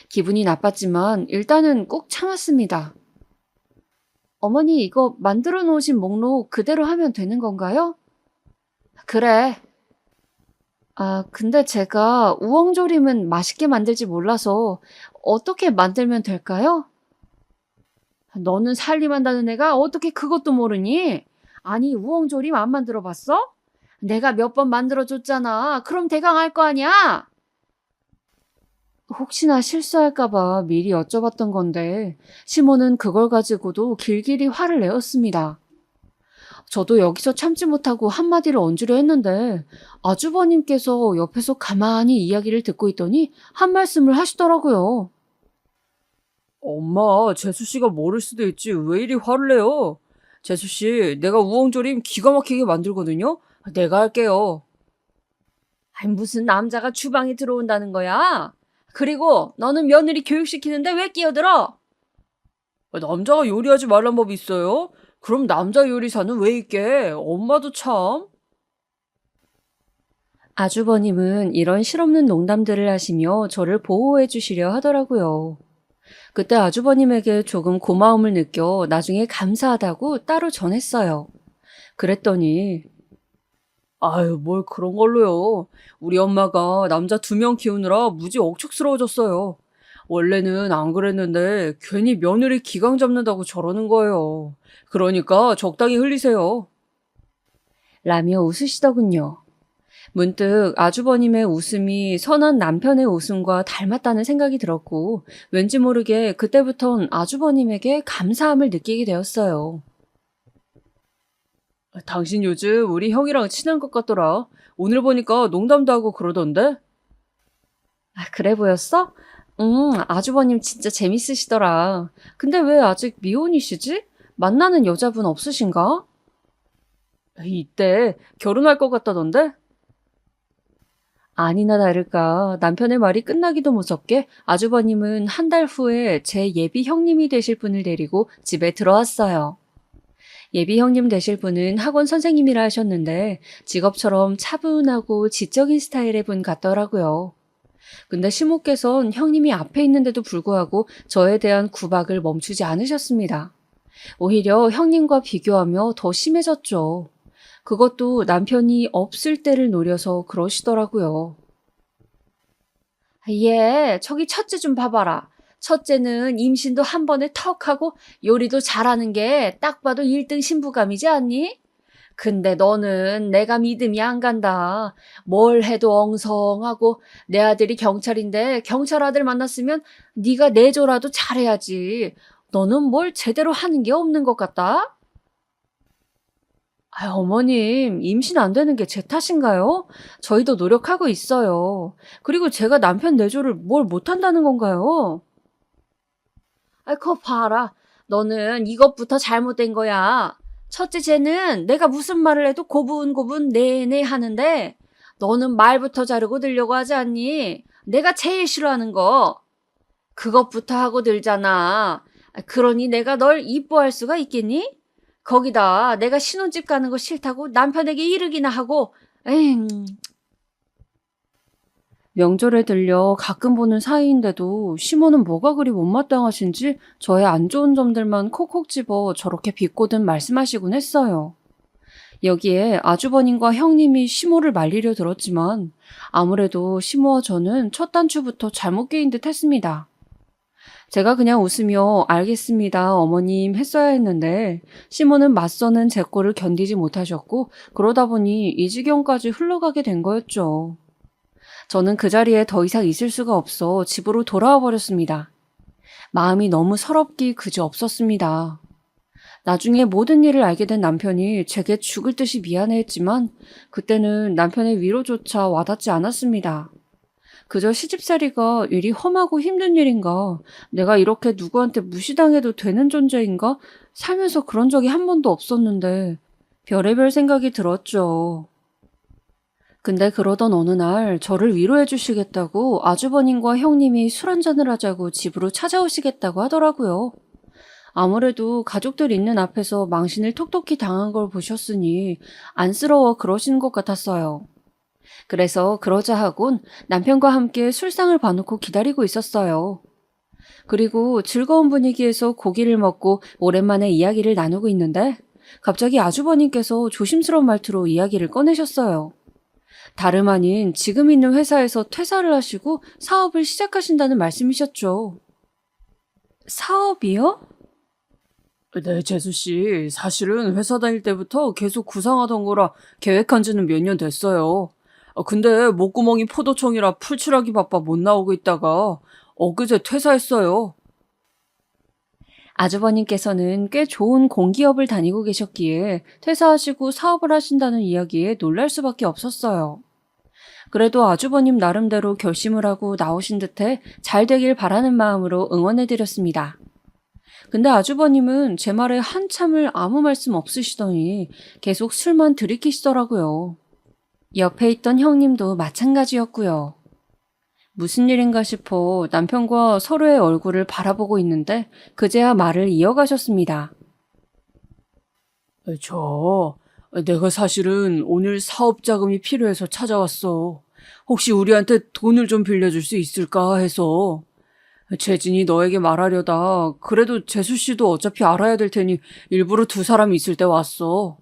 기분이 나빴지만 일단은 꼭 참았습니다. 어머니 이거 만들어 놓으신 목록 그대로 하면 되는 건가요? 그래. 아, 근데 제가 우엉조림은 맛있게 만들지 몰라서 어떻게 만들면 될까요? 너는 살림한다는 애가 어떻게 그것도 모르니? 아니, 우엉조림 안 만들어 봤어? 내가 몇 번 만들어줬잖아. 그럼 대강 할 거 아니야? 혹시나 실수할까봐 미리 여쭤봤던 건데 시모는 그걸 가지고도 길길이 화를 내었습니다. 저도 여기서 참지 못하고 한마디를 얹으려 했는데 아주버님께서 옆에서 가만히 이야기를 듣고 있더니 한 말씀을 하시더라고요. 엄마, 재수씨가 모를 수도 있지. 왜 이리 화를 내요? 재수씨, 내가 우엉조림 기가 막히게 만들거든요? 내가 할게요. 아니, 무슨 남자가 주방에 들어온다는 거야? 그리고 너는 며느리 교육시키는데 왜 끼어들어? 남자가 요리하지 말란 법이 있어요? 그럼 남자 요리사는 왜 있게? 엄마도 참. 아주버님은 이런 실없는 농담들을 하시며 저를 보호해 주시려 하더라고요. 그때 아주버님에게 조금 고마움을 느껴 나중에 감사하다고 따로 전했어요. 그랬더니 아유, 뭘 그런 걸로요. 우리 엄마가 남자 2명 키우느라 무지 억척스러워졌어요. 원래는 안 그랬는데 괜히 며느리 기강 잡는다고 저러는 거예요. 그러니까 적당히 흘리세요. 라며 웃으시더군요. 문득 아주버님의 웃음이 선한 남편의 웃음과 닮았다는 생각이 들었고 왠지 모르게 그때부턴 아주버님에게 감사함을 느끼게 되었어요. 당신 요즘 우리 형이랑 친한 것 같더라. 오늘 보니까 농담도 하고 그러던데? 아, 그래 보였어? 아주버님 진짜 재밌으시더라. 근데 왜 아직 미혼이시지? 만나는 여자분 없으신가? 이때 결혼할 것 같다던데? 아니나 다를까 남편의 말이 끝나기도 무섭게 아주버님은 한 달 후에 제 예비 형님이 되실 분을 데리고 집에 들어왔어요. 예비 형님 되실 분은 학원 선생님이라 하셨는데 직업처럼 차분하고 지적인 스타일의 분 같더라고요. 근데 시모께선 형님이 앞에 있는데도 불구하고 저에 대한 구박을 멈추지 않으셨습니다. 오히려 형님과 비교하며 더 심해졌죠. 그것도 남편이 없을 때를 노려서 그러시더라고요. 얘, 저기 첫째 좀 봐봐라. 첫째는 임신도 한 번에 턱 하고 요리도 잘하는 게 딱 봐도 1등 신부감이지 않니? 근데 너는 내가 믿음이 안 간다. 뭘 해도 엉성하고 내 아들이 경찰인데 경찰 아들 만났으면 네가 내조라도 잘해야지. 너는 뭘 제대로 하는 게 없는 것 같다? 아, 어머님, 임신 안 되는 게 제 탓인가요? 저희도 노력하고 있어요. 그리고 제가 남편 내조를 뭘 못한다는 건가요? 아, 그거 봐라. 너는 이것부터 잘못된 거야. 첫째 쟤는 내가 무슨 말을 해도 고분고분 네네 하는데 너는 말부터 자르고 들려고 하지 않니? 내가 제일 싫어하는 거. 그것부터 하고 들잖아. 그러니 내가 널 이뻐할 수가 있겠니? 거기다 내가 신혼집 가는 거 싫다고 남편에게 이르기나 하고, 에잉. 명절에 들려 가끔 보는 사이인데도 시모는 뭐가 그리 못마땅하신지 저의 안 좋은 점들만 콕콕 집어 저렇게 비꼬듯 말씀하시곤 했어요. 여기에 아주버님과 형님이 시모를 말리려 들었지만 아무래도 시모와 저는 첫 단추부터 잘못 깨인 듯 했습니다. 제가 그냥 웃으며 알겠습니다 어머님 했어야 했는데 시모는 맞서는 제 꼴을 견디지 못하셨고 그러다 보니 이 지경까지 흘러가게 된 거였죠. 저는 그 자리에 더 이상 있을 수가 없어 집으로 돌아와 버렸습니다. 마음이 너무 서럽기 그지없었습니다. 나중에 모든 일을 알게 된 남편이 제게 죽을 듯이 미안해했지만 그때는 남편의 위로조차 와닿지 않았습니다. 그저 시집살이가 일이 험하고 힘든 일인가, 내가 이렇게 누구한테 무시당해도 되는 존재인가, 살면서 그런 적이 한 번도 없었는데 별의별 생각이 들었죠. 근데 그러던 어느 날 저를 위로해 주시겠다고 아주버님과 형님이 술 한잔을 하자고 집으로 찾아오시겠다고 하더라고요. 아무래도 가족들 있는 앞에서 망신을 톡톡히 당한 걸 보셨으니 안쓰러워 그러시는 것 같았어요. 그래서 그러자 하곤 남편과 함께 술상을 봐놓고 기다리고 있었어요. 그리고 즐거운 분위기에서 고기를 먹고 오랜만에 이야기를 나누고 있는데 갑자기 아주버님께서 조심스러운 말투로 이야기를 꺼내셨어요. 다름 아닌 지금 있는 회사에서 퇴사를 하시고 사업을 시작하신다는 말씀이셨죠. 사업이요? 네, 재수 씨. 사실은 회사 다닐 때부터 계속 구상하던 거라 계획한 지는 몇 년 됐어요. 근데 목구멍이 포도청이라 풀칠하기 바빠 못 나오고 있다가 엊그제 퇴사했어요. 아주버님께서는 꽤 좋은 공기업을 다니고 계셨기에 퇴사하시고 사업을 하신다는 이야기에 놀랄 수밖에 없었어요. 그래도 아주버님 나름대로 결심을 하고 나오신 듯해 잘 되길 바라는 마음으로 응원해드렸습니다. 근데 아주버님은 제 말에 한참을 아무 말씀 없으시더니 계속 술만 들이키시더라고요. 옆에 있던 형님도 마찬가지였고요. 무슨 일인가 싶어 남편과 서로의 얼굴을 바라보고 있는데 그제야 말을 이어가셨습니다. 내가 사실은 오늘 사업 자금이 필요해서 찾아왔어. 혹시 우리한테 돈을 좀 빌려줄 수 있을까 해서. 재진이 너에게 말하려다 그래도 재수 씨도 어차피 알아야 될 테니 일부러 두 사람이 있을 때 왔어.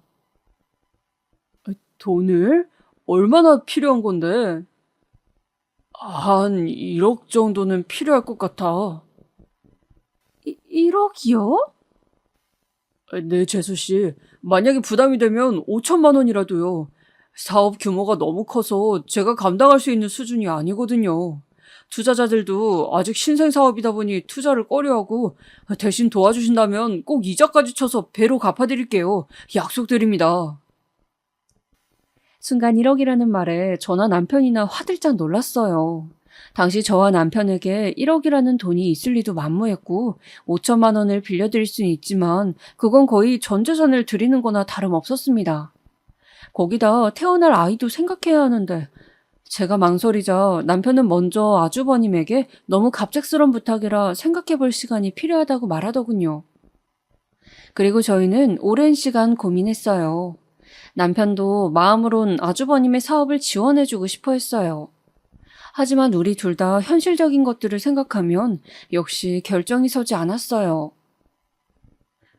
돈을? 얼마나 필요한 건데? 한 1억 정도는 필요할 것 같아. 1억이요? 네, 재수 씨. 만약에 부담이 되면 5천만 원이라도요. 사업 규모가 너무 커서 제가 감당할 수 있는 수준이 아니거든요. 투자자들도 아직 신생 사업이다 보니 투자를 꺼려하고 대신 도와주신다면 꼭 이자까지 쳐서 배로 갚아드릴게요. 약속드립니다. 순간 1억이라는 말에 저나 남편이나 화들짝 놀랐어요. 당시 저와 남편에게 1억이라는 돈이 있을 리도 만무했고 5천만 원을 빌려드릴 수는 있지만 그건 거의 전 재산을 드리는 거나 다름없었습니다. 거기다 태어날 아이도 생각해야 하는데 제가 망설이자 남편은 먼저 아주버님에게 너무 갑작스런 부탁이라 생각해 볼 시간이 필요하다고 말하더군요. 그리고 저희는 오랜 시간 고민했어요. 남편도 마음으론 아주버님의 사업을 지원해주고 싶어 했어요. 하지만 우리 둘 다 현실적인 것들을 생각하면 역시 결정이 서지 않았어요.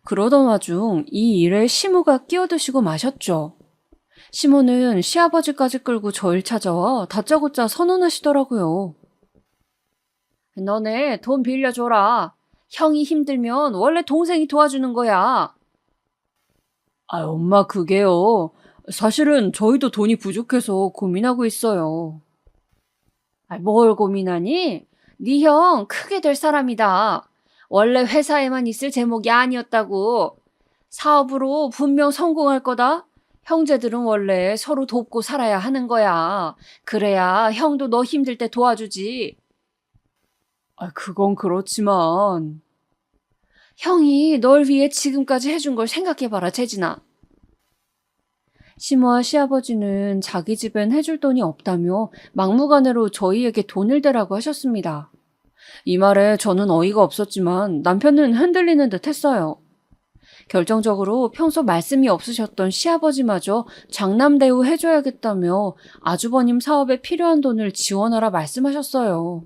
그러던 와중 이 일에 시무가 끼어드시고 마셨죠. 시모는 시아버지까지 끌고 저를 찾아와 다짜고짜 선언하시더라고요. 너네 돈 빌려줘라. 형이 힘들면 원래 동생이 도와주는 거야. 아, 엄마, 그게요. 사실은 저희도 돈이 부족해서 고민하고 있어요. 뭘 고민하니? 네 형 크게 될 사람이다. 원래 회사에만 있을 제목이 아니었다고. 사업으로 분명 성공할 거다. 형제들은 원래 서로 돕고 살아야 하는 거야. 그래야 형도 너 힘들 때 도와주지. 아, 그건 그렇지만. 형이 널 위해 지금까지 해준 걸 생각해봐라, 재진아. 시모와 시아버지는 자기 집엔 해줄 돈이 없다며 막무가내로 저희에게 돈을 대라고 하셨습니다. 이 말에 저는 어이가 없었지만 남편은 흔들리는 듯 했어요. 결정적으로 평소 말씀이 없으셨던 시아버지마저 장남대우 해줘야겠다며 아주버님 사업에 필요한 돈을 지원하라 말씀하셨어요.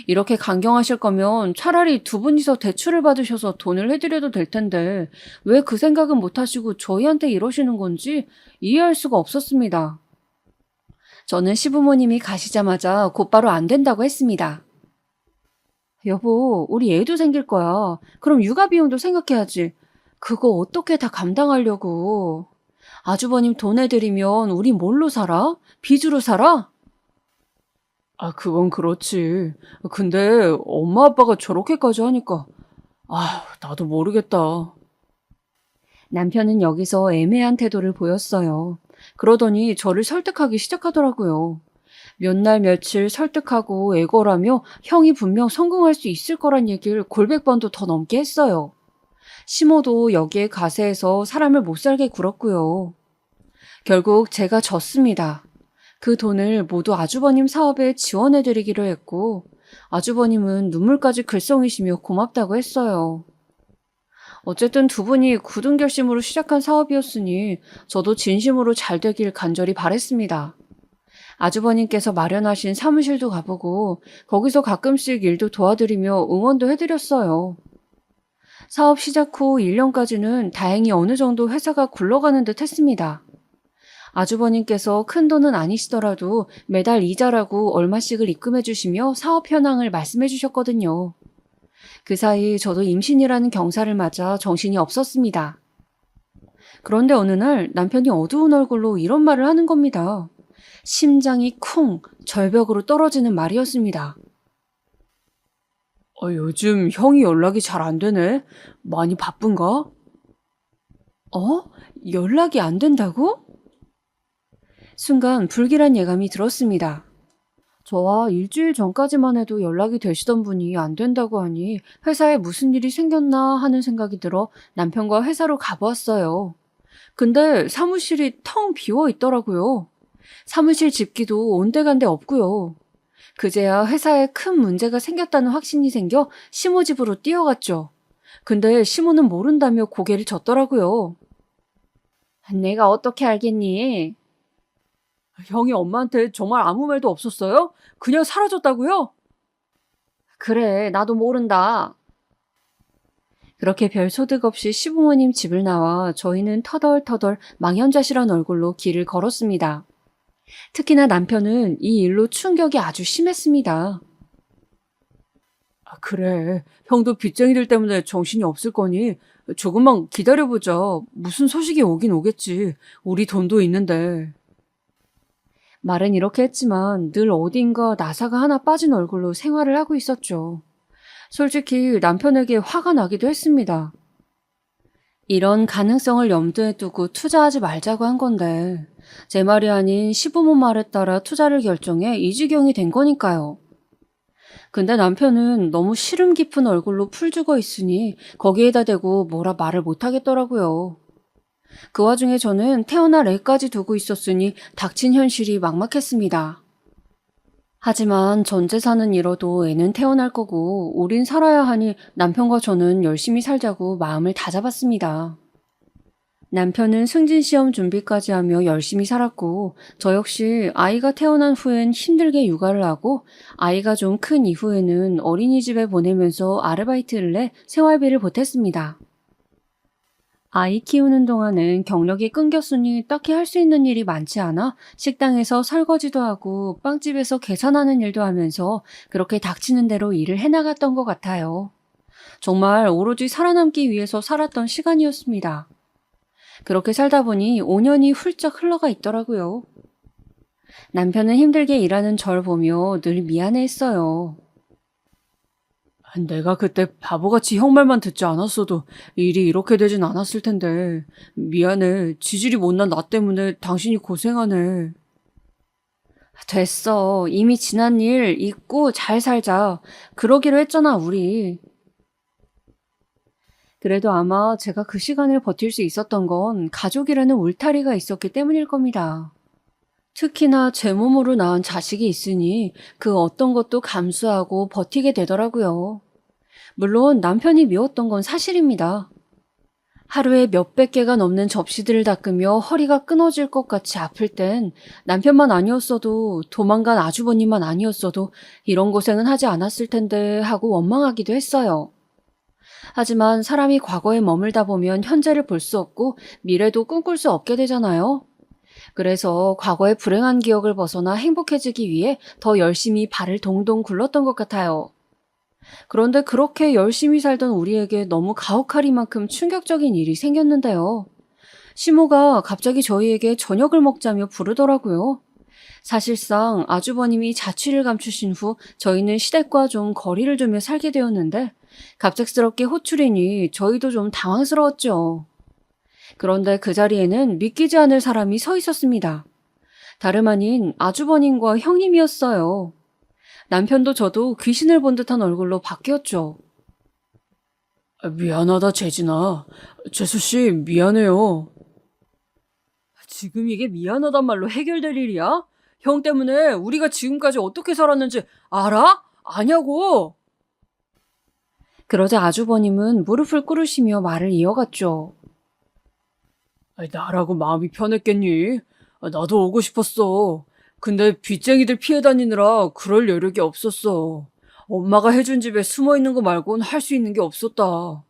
이렇게 강경하실 거면 차라리 두 분이서 대출을 받으셔서 돈을 해드려도 될 텐데 왜 그 생각은 못 하시고 저희한테 이러시는 건지 이해할 수가 없었습니다. 저는 시부모님이 가시자마자 곧바로 안 된다고 했습니다. 여보, 우리 애도 생길 거야. 그럼 육아 비용도 생각해야지. 그거 어떻게 다 감당하려고. 아주버님 돈 해드리면 우리 뭘로 살아? 빚으로 살아? 아, 그건 그렇지. 근데 엄마 아빠가 저렇게까지 하니까, 나도 모르겠다. 남편은 여기서 애매한 태도를 보였어요. 그러더니 저를 설득하기 시작하더라고요. 몇 날 며칠 설득하고 애걸하며 형이 분명 성공할 수 있을 거란 얘기를 골백번도 더 넘게 했어요. 시모도 여기에 가세해서 사람을 못 살게 굴었고요. 결국 제가 졌습니다. 그 돈을 모두 아주버님 사업에 지원해드리기로 했고 아주버님은 눈물까지 글썽이시며 고맙다고 했어요. 어쨌든 두 분이 굳은 결심으로 시작한 사업이었으니 저도 진심으로 잘 되길 간절히 바랬습니다. 아주버님께서 마련하신 사무실도 가보고 거기서 가끔씩 일도 도와드리며 응원도 해드렸어요. 사업 시작 후 1년까지는 다행히 어느 정도 회사가 굴러가는 듯 했습니다. 아주버님께서 큰 돈은 아니시더라도 매달 이자라고 얼마씩을 입금해 주시며 사업 현황을 말씀해 주셨거든요. 그 사이 저도 임신이라는 경사를 맞아 정신이 없었습니다. 그런데 어느 날 남편이 어두운 얼굴로 이런 말을 하는 겁니다. 심장이 쿵 절벽으로 떨어지는 말이었습니다. 요즘 형이 연락이 잘 안 되네. 많이 바쁜가? 연락이 안 된다고? 순간 불길한 예감이 들었습니다. 저와 일주일 전까지만 해도 연락이 되시던 분이 안 된다고 하니 회사에 무슨 일이 생겼나 하는 생각이 들어 남편과 회사로 가보았어요. 근데 사무실이 텅 비어 있더라고요. 사무실 집기도 온데간데 없고요. 그제야 회사에 큰 문제가 생겼다는 확신이 생겨 시모 집으로 뛰어갔죠. 근데 시모는 모른다며 고개를 젓더라고요. 내가 어떻게 알겠니? 형이 엄마한테 정말 아무 말도 없었어요? 그냥 사라졌다고요? 그래, 나도 모른다. 그렇게 별 소득 없이 시부모님 집을 나와 저희는 터덜터덜 망연자실한 얼굴로 길을 걸었습니다. 특히나 남편은 이 일로 충격이 아주 심했습니다. 그래. 형도 빚쟁이들 때문에 정신이 없을 거니 조금만 기다려보자. 무슨 소식이 오긴 오겠지. 우리 돈도 있는데. 말은 이렇게 했지만 늘 어딘가 나사가 하나 빠진 얼굴로 생활을 하고 있었죠. 솔직히 남편에게 화가 나기도 했습니다. 이런 가능성을 염두에 두고 투자하지 말자고 한 건데 제 말이 아닌 시부모 말에 따라 투자를 결정해 이 지경이 된 거니까요. 근데 남편은 너무 시름 깊은 얼굴로 풀 죽어 있으니 거기에다 대고 뭐라 말을 못하겠더라고요. 그 와중에 저는 태어날 애까지 두고 있었으니 닥친 현실이 막막했습니다. 하지만 전 재산은 잃어도 애는 태어날 거고 우린 살아야 하니 남편과 저는 열심히 살자고 마음을 다잡았습니다. 남편은 승진시험 준비까지 하며 열심히 살았고 저 역시 아이가 태어난 후엔 힘들게 육아를 하고 아이가 좀 큰 이후에는 어린이집에 보내면서 아르바이트를 내 생활비를 보탰습니다. 아이 키우는 동안은 경력이 끊겼으니 딱히 할 수 있는 일이 많지 않아 식당에서 설거지도 하고 빵집에서 계산하는 일도 하면서 그렇게 닥치는 대로 일을 해나갔던 것 같아요. 정말 오로지 살아남기 위해서 살았던 시간이었습니다. 그렇게 살다 보니 5년이 훌쩍 흘러가 있더라고요. 남편은 힘들게 일하는 절 보며 늘 미안해했어요. 내가 그때 바보같이 형 말만 듣지 않았어도 일이 이렇게 되진 않았을 텐데. 미안해. 지질이 못난 나 때문에 당신이 고생하네. 됐어. 이미 지난 일 잊고 잘 살자. 그러기로 했잖아, 우리. 그래도 아마 제가 그 시간을 버틸 수 있었던 건 가족이라는 울타리가 있었기 때문일 겁니다. 특히나 제 몸으로 낳은 자식이 있으니 그 어떤 것도 감수하고 버티게 되더라고요. 물론 남편이 미웠던 건 사실입니다. 하루에 몇백 개가 넘는 접시들을 닦으며 허리가 끊어질 것 같이 아플 땐 남편만 아니었어도 도망간 아주버님만 아니었어도 이런 고생은 하지 않았을 텐데 하고 원망하기도 했어요. 하지만 사람이 과거에 머물다 보면 현재를 볼 수 없고 미래도 꿈꿀 수 없게 되잖아요. 그래서 과거의 불행한 기억을 벗어나 행복해지기 위해 더 열심히 발을 동동 굴렀던 것 같아요. 그런데 그렇게 열심히 살던 우리에게 너무 가혹하리만큼 충격적인 일이 생겼는데요. 시모가 갑자기 저희에게 저녁을 먹자며 부르더라고요. 사실상 아주버님이 자취를 감추신 후 저희는 시댁과 좀 거리를 두며 살게 되었는데 갑작스럽게 호출이니 저희도 좀 당황스러웠죠. 그런데 그 자리에는 믿기지 않을 사람이 서 있었습니다. 다름 아닌 아주버님과 형님이었어요. 남편도 저도 귀신을 본 듯한 얼굴로 바뀌었죠. 미안하다, 재진아. 재수씨, 미안해요. 지금 이게 미안하단 말로 해결될 일이야? 형 때문에 우리가 지금까지 어떻게 살았는지 알아? 아냐고! 그러자 아주버님은 무릎을 꿇으시며 말을 이어갔죠. 나라고 마음이 편했겠니? 나도 오고 싶었어. 근데 빚쟁이들 피해 다니느라 그럴 여력이 없었어. 엄마가 해준 집에 숨어 있는 거 말곤 할 수 있는 게 없었다.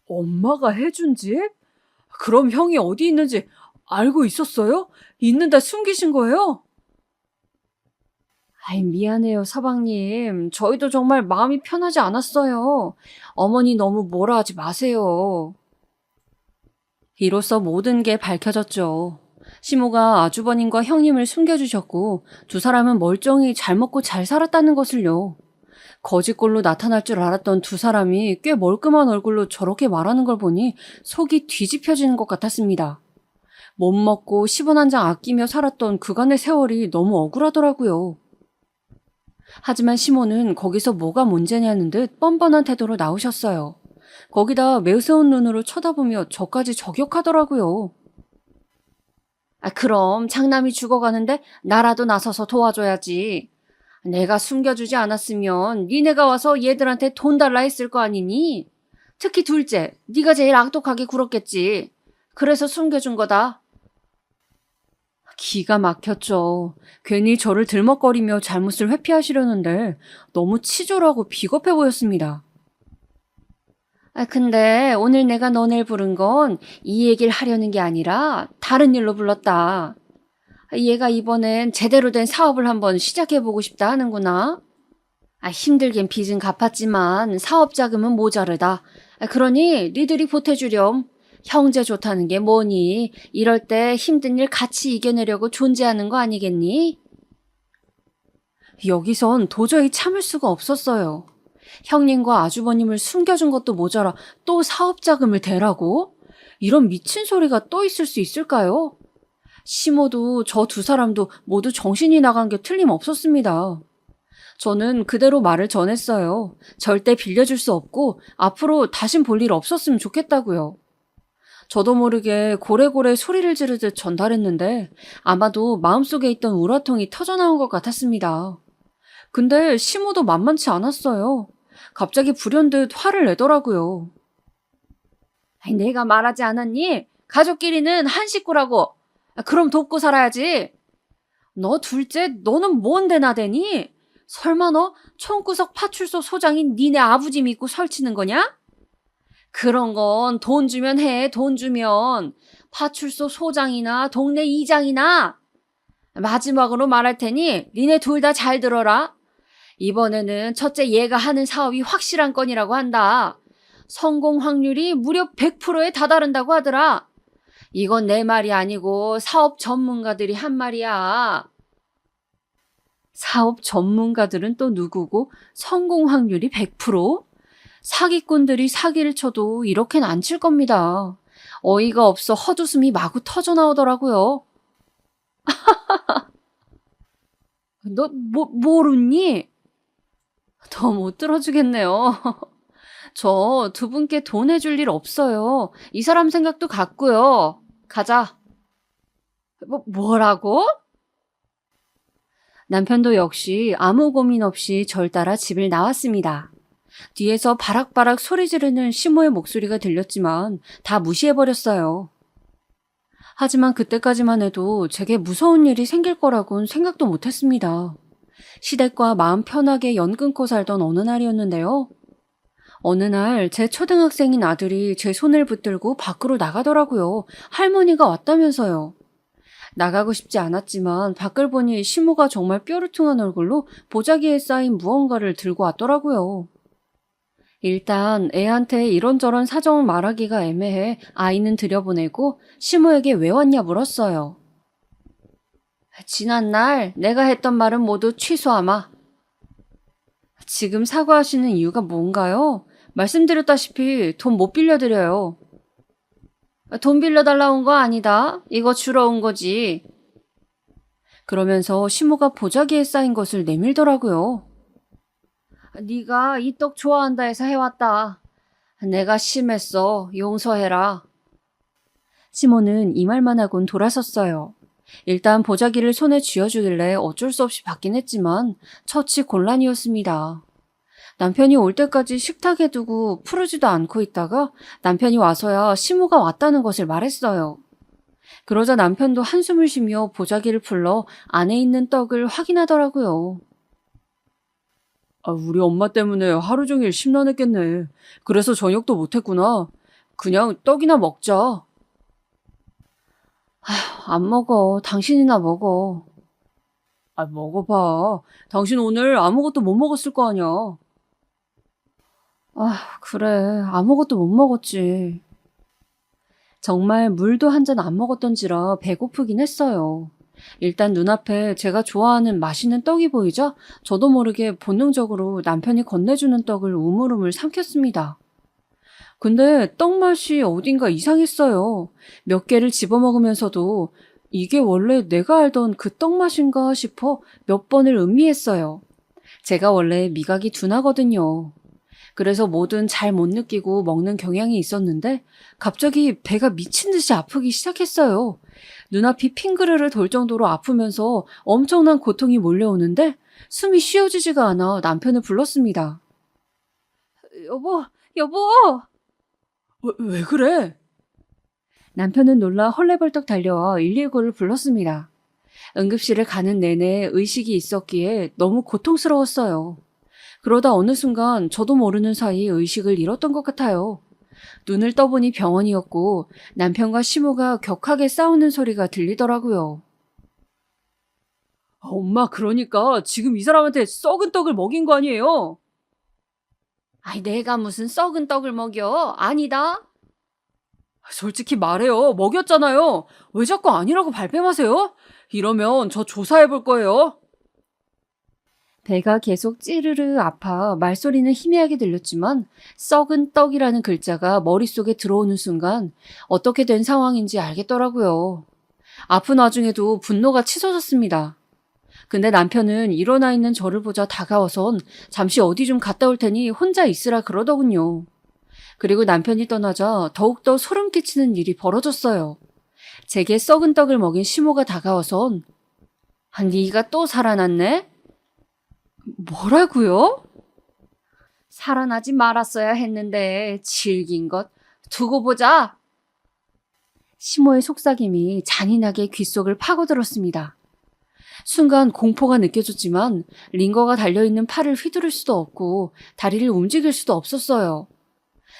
엄마가 해준 집? 그럼 형이 어디 있는지 알고 있었어요? 있는데 숨기신 거예요? 아이, 미안해요, 서방님. 저희도 정말 마음이 편하지 않았어요. 어머니 너무 뭐라 하지 마세요. 이로써 모든 게 밝혀졌죠. 시모가 아주버님과 형님을 숨겨주셨고 두 사람은 멀쩡히 잘 먹고 잘 살았다는 것을요. 거짓골로 나타날 줄 알았던 두 사람이 꽤 멀끔한 얼굴로 저렇게 말하는 걸 보니 속이 뒤집혀지는 것 같았습니다. 못 먹고 10원 한 장 아끼며 살았던 그간의 세월이 너무 억울하더라고요. 하지만 시모는 거기서 뭐가 문제냐는 듯 뻔뻔한 태도로 나오셨어요. 거기다 매서운 눈으로 쳐다보며 저까지 저격하더라고요. 그럼 장남이 죽어가는데 나라도 나서서 도와줘야지. 내가 숨겨주지 않았으면 니네가 와서 얘들한테 돈 달라 했을 거 아니니? 특히 둘째, 네가 제일 악독하게 굴었겠지. 그래서 숨겨준 거다. 기가 막혔죠. 괜히 저를 들먹거리며 잘못을 회피하시려는데 너무 치졸하고 비겁해 보였습니다. 근데 오늘 내가 너네를 부른 건 이 얘기를 하려는 게 아니라 다른 일로 불렀다. 얘가 이번엔 제대로 된 사업을 한번 시작해보고 싶다 하는구나. 힘들긴 빚은 갚았지만 사업 자금은 모자르다. 그러니 니들이 보태주렴. 형제 좋다는 게 뭐니? 이럴 때 힘든 일 같이 이겨내려고 존재하는 거 아니겠니? 여기선 도저히 참을 수가 없었어요. 형님과 아주버님을 숨겨준 것도 모자라 또 사업 자금을 대라고? 이런 미친 소리가 또 있을 수 있을까요? 시모도 저 두 사람도 모두 정신이 나간 게 틀림없었습니다. 저는 그대로 말을 전했어요. 절대 빌려줄 수 없고 앞으로 다신 볼 일 없었으면 좋겠다고요. 저도 모르게 고래고래 소리를 지르듯 전달했는데 아마도 마음속에 있던 우라통이 터져나온 것 같았습니다. 근데 시모도 만만치 않았어요. 갑자기 불현듯 화를 내더라고요. 내가 말하지 않았니? 가족끼리는 한 식구라고. 그럼 돕고 살아야지. 너 둘째, 너는 뭔데 나대니? 설마 너 총구석 파출소 소장인 니네 아버지 믿고 설치는 거냐? 그런 건 돈 주면 해, 돈 주면. 파출소 소장이나 동네 이장이나. 마지막으로 말할 테니 니네 둘 다 잘 들어라. 이번에는 첫째 얘가 하는 사업이 확실한 건이라고 한다. 성공 확률이 무려 100%에 다다른다고 하더라. 이건 내 말이 아니고 사업 전문가들이 한 말이야. 사업 전문가들은 또 누구고 성공 확률이 100%? 사기꾼들이 사기를 쳐도 이렇게는 안 칠 겁니다. 어이가 없어 헛웃음이 마구 터져 나오더라고요. 너 모르니? 더 못 들어주겠네요. 저 두 분께 돈 해줄 일 없어요. 이 사람 생각도 같고요. 가자. 뭐라고? 남편도 역시 아무 고민 없이 절 따라 집을 나왔습니다. 뒤에서 바락바락 소리 지르는 시모의 목소리가 들렸지만 다 무시해버렸어요. 하지만 그때까지만 해도 제게 무서운 일이 생길 거라곤 생각도 못했습니다. 시댁과 마음 편하게 연 끊고 살던 어느 날이었는데요. 어느 날 제 초등학생인 아들이 제 손을 붙들고 밖으로 나가더라고요. 할머니가 왔다면서요. 나가고 싶지 않았지만 밖을 보니 시모가 정말 뾰루퉁한 얼굴로 보자기에 쌓인 무언가를 들고 왔더라고요. 일단 애한테 이런저런 사정을 말하기가 애매해 아이는 들여보내고 시모에게 왜 왔냐 물었어요. 지난 날 내가 했던 말은 모두 취소하마. 지금 사과하시는 이유가 뭔가요? 말씀드렸다시피 돈 못 빌려드려요. 돈 빌려달라 온 거 아니다. 이거 주러 온 거지. 그러면서 시모가 보자기에 쌓인 것을 내밀더라고요. 네가 이 떡 좋아한다 해서 해왔다. 내가 심했어. 용서해라. 시모는 이 말만 하곤 돌아섰어요. 일단 보자기를 손에 쥐어주길래 어쩔 수 없이 받긴 했지만 처치 곤란이었습니다. 남편이 올 때까지 식탁에 두고 푸르지도 않고 있다가 남편이 와서야 시모가 왔다는 것을 말했어요. 그러자 남편도 한숨을 쉬며 보자기를 풀러 안에 있는 떡을 확인하더라고요. 우리 엄마 때문에 하루 종일 심란했겠네. 그래서 저녁도 못했구나. 그냥 떡이나 먹자. 안 먹어. 당신이나 먹어. 먹어봐. 당신 오늘 아무것도 못 먹었을 거 아니야. 그래. 아무것도 못 먹었지. 정말 물도 한 잔 안 먹었던지라 배고프긴 했어요. 일단 눈앞에 제가 좋아하는 맛있는 떡이 보이자 저도 모르게 본능적으로 남편이 건네주는 떡을 우물우물 삼켰습니다. 근데 떡 맛이 어딘가 이상했어요. 몇 개를 집어먹으면서도 이게 원래 내가 알던 그 떡 맛인가 싶어 몇 번을 음미했어요. 제가 원래 미각이 둔하거든요. 그래서 뭐든 잘 못 느끼고 먹는 경향이 있었는데 갑자기 배가 미친 듯이 아프기 시작했어요. 눈앞이 핑그르르 돌 정도로 아프면서 엄청난 고통이 몰려오는데 숨이 쉬어지지가 않아 남편을 불렀습니다. 여보! 왜 그래? 남편은 놀라 헐레벌떡 달려와 119를 불렀습니다. 응급실을 가는 내내 의식이 있었기에 너무 고통스러웠어요. 그러다 어느 순간 저도 모르는 사이 의식을 잃었던 것 같아요. 눈을 떠보니 병원이었고 남편과 시모가 격하게 싸우는 소리가 들리더라고요. 엄마, 그러니까 지금 이 사람한테 썩은 떡을 먹인 거 아니에요? 내가 무슨 썩은 떡을 먹여? 아니다. 솔직히 말해요. 먹였잖아요. 왜 자꾸 아니라고 발뺌하세요? 이러면 저 조사해볼 거예요. 배가 계속 찌르르 아파 말소리는 희미하게 들렸지만 썩은 떡이라는 글자가 머릿속에 들어오는 순간 어떻게 된 상황인지 알겠더라고요. 아픈 와중에도 분노가 치솟았습니다. 근데 남편은 일어나 있는 저를 보자 다가와선 잠시 어디 좀 갔다 올 테니 혼자 있으라 그러더군요. 그리고 남편이 떠나자 더욱더 소름 끼치는 일이 벌어졌어요. 제게 썩은 떡을 먹인 시모가 다가와선 네가 또 살아났네? 뭐라고요? 살아나지 말았어야 했는데 질긴 것 두고 보자. 시모의 속삭임이 잔인하게 귓속을 파고들었습니다. 순간 공포가 느껴졌지만 링거가 달려있는 팔을 휘두를 수도 없고 다리를 움직일 수도 없었어요.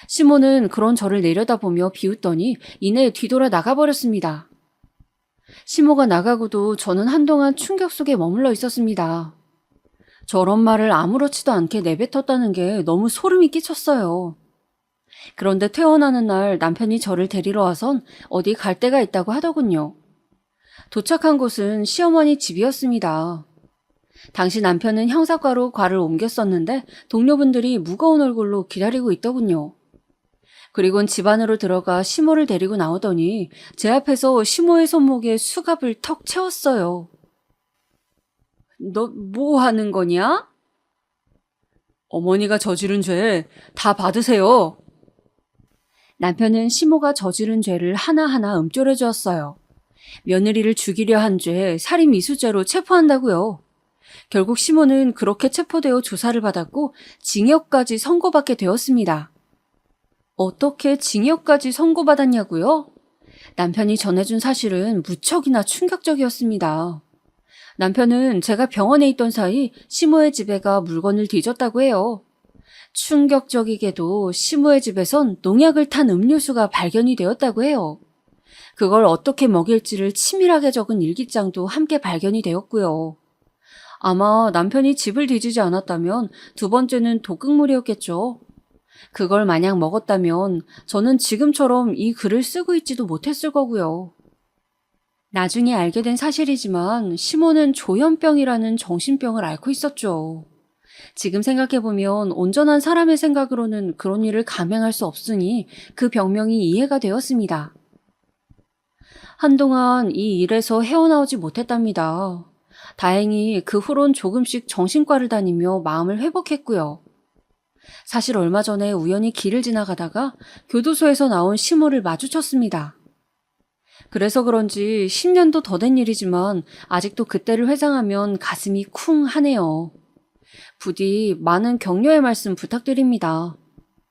시모는 그런 저를 내려다보며 비웃더니 이내 뒤돌아 나가버렸습니다. 시모가 나가고도 저는 한동안 충격 속에 머물러 있었습니다. 저런 말을 아무렇지도 않게 내뱉었다는 게 너무 소름이 끼쳤어요. 그런데 퇴원하는 날 남편이 저를 데리러 와선 어디 갈 데가 있다고 하더군요. 도착한 곳은 시어머니 집이었습니다. 당시 남편은 형사과로 과를 옮겼었는데 동료분들이 무거운 얼굴로 기다리고 있더군요. 그리곤 집 안으로 들어가 시모를 데리고 나오더니 제 앞에서 시모의 손목에 수갑을 턱 채웠어요. 너 뭐 하는 거냐? 어머니가 저지른 죄 다 받으세요. 남편은 시모가 저지른 죄를 하나하나 음조려 주었어요. 며느리를 죽이려 한 죄 살인 미수죄로 체포한다고요. 결국 시모는 그렇게 체포되어 조사를 받았고 징역까지 선고받게 되었습니다. 어떻게 징역까지 선고받았냐고요? 남편이 전해준 사실은 무척이나 충격적이었습니다. 남편은 제가 병원에 있던 사이 시모의 집에가 물건을 뒤졌다고 해요. 충격적이게도 시모의 집에선 농약을 탄 음료수가 발견이 되었다고 해요. 그걸 어떻게 먹일지를 치밀하게 적은 일기장도 함께 발견이 되었고요. 아마 남편이 집을 뒤지지 않았다면 두 번째는 독극물이었겠죠. 그걸 만약 먹었다면 저는 지금처럼 이 글을 쓰고 있지도 못했을 거고요. 나중에 알게 된 사실이지만 시모는 조현병이라는 정신병을 앓고 있었죠. 지금 생각해보면 온전한 사람의 생각으로는 그런 일을 감행할 수 없으니 그 병명이 이해가 되었습니다. 한동안 이 일에서 헤어나오지 못했답니다. 다행히 그 후론 조금씩 정신과를 다니며 마음을 회복했고요. 사실 얼마 전에 우연히 길을 지나가다가 교도소에서 나온 시모를 마주쳤습니다. 그래서 그런지 10년도 더 된 일이지만 아직도 그때를 회상하면 가슴이 쿵 하네요. 부디 많은 격려의 말씀 부탁드립니다.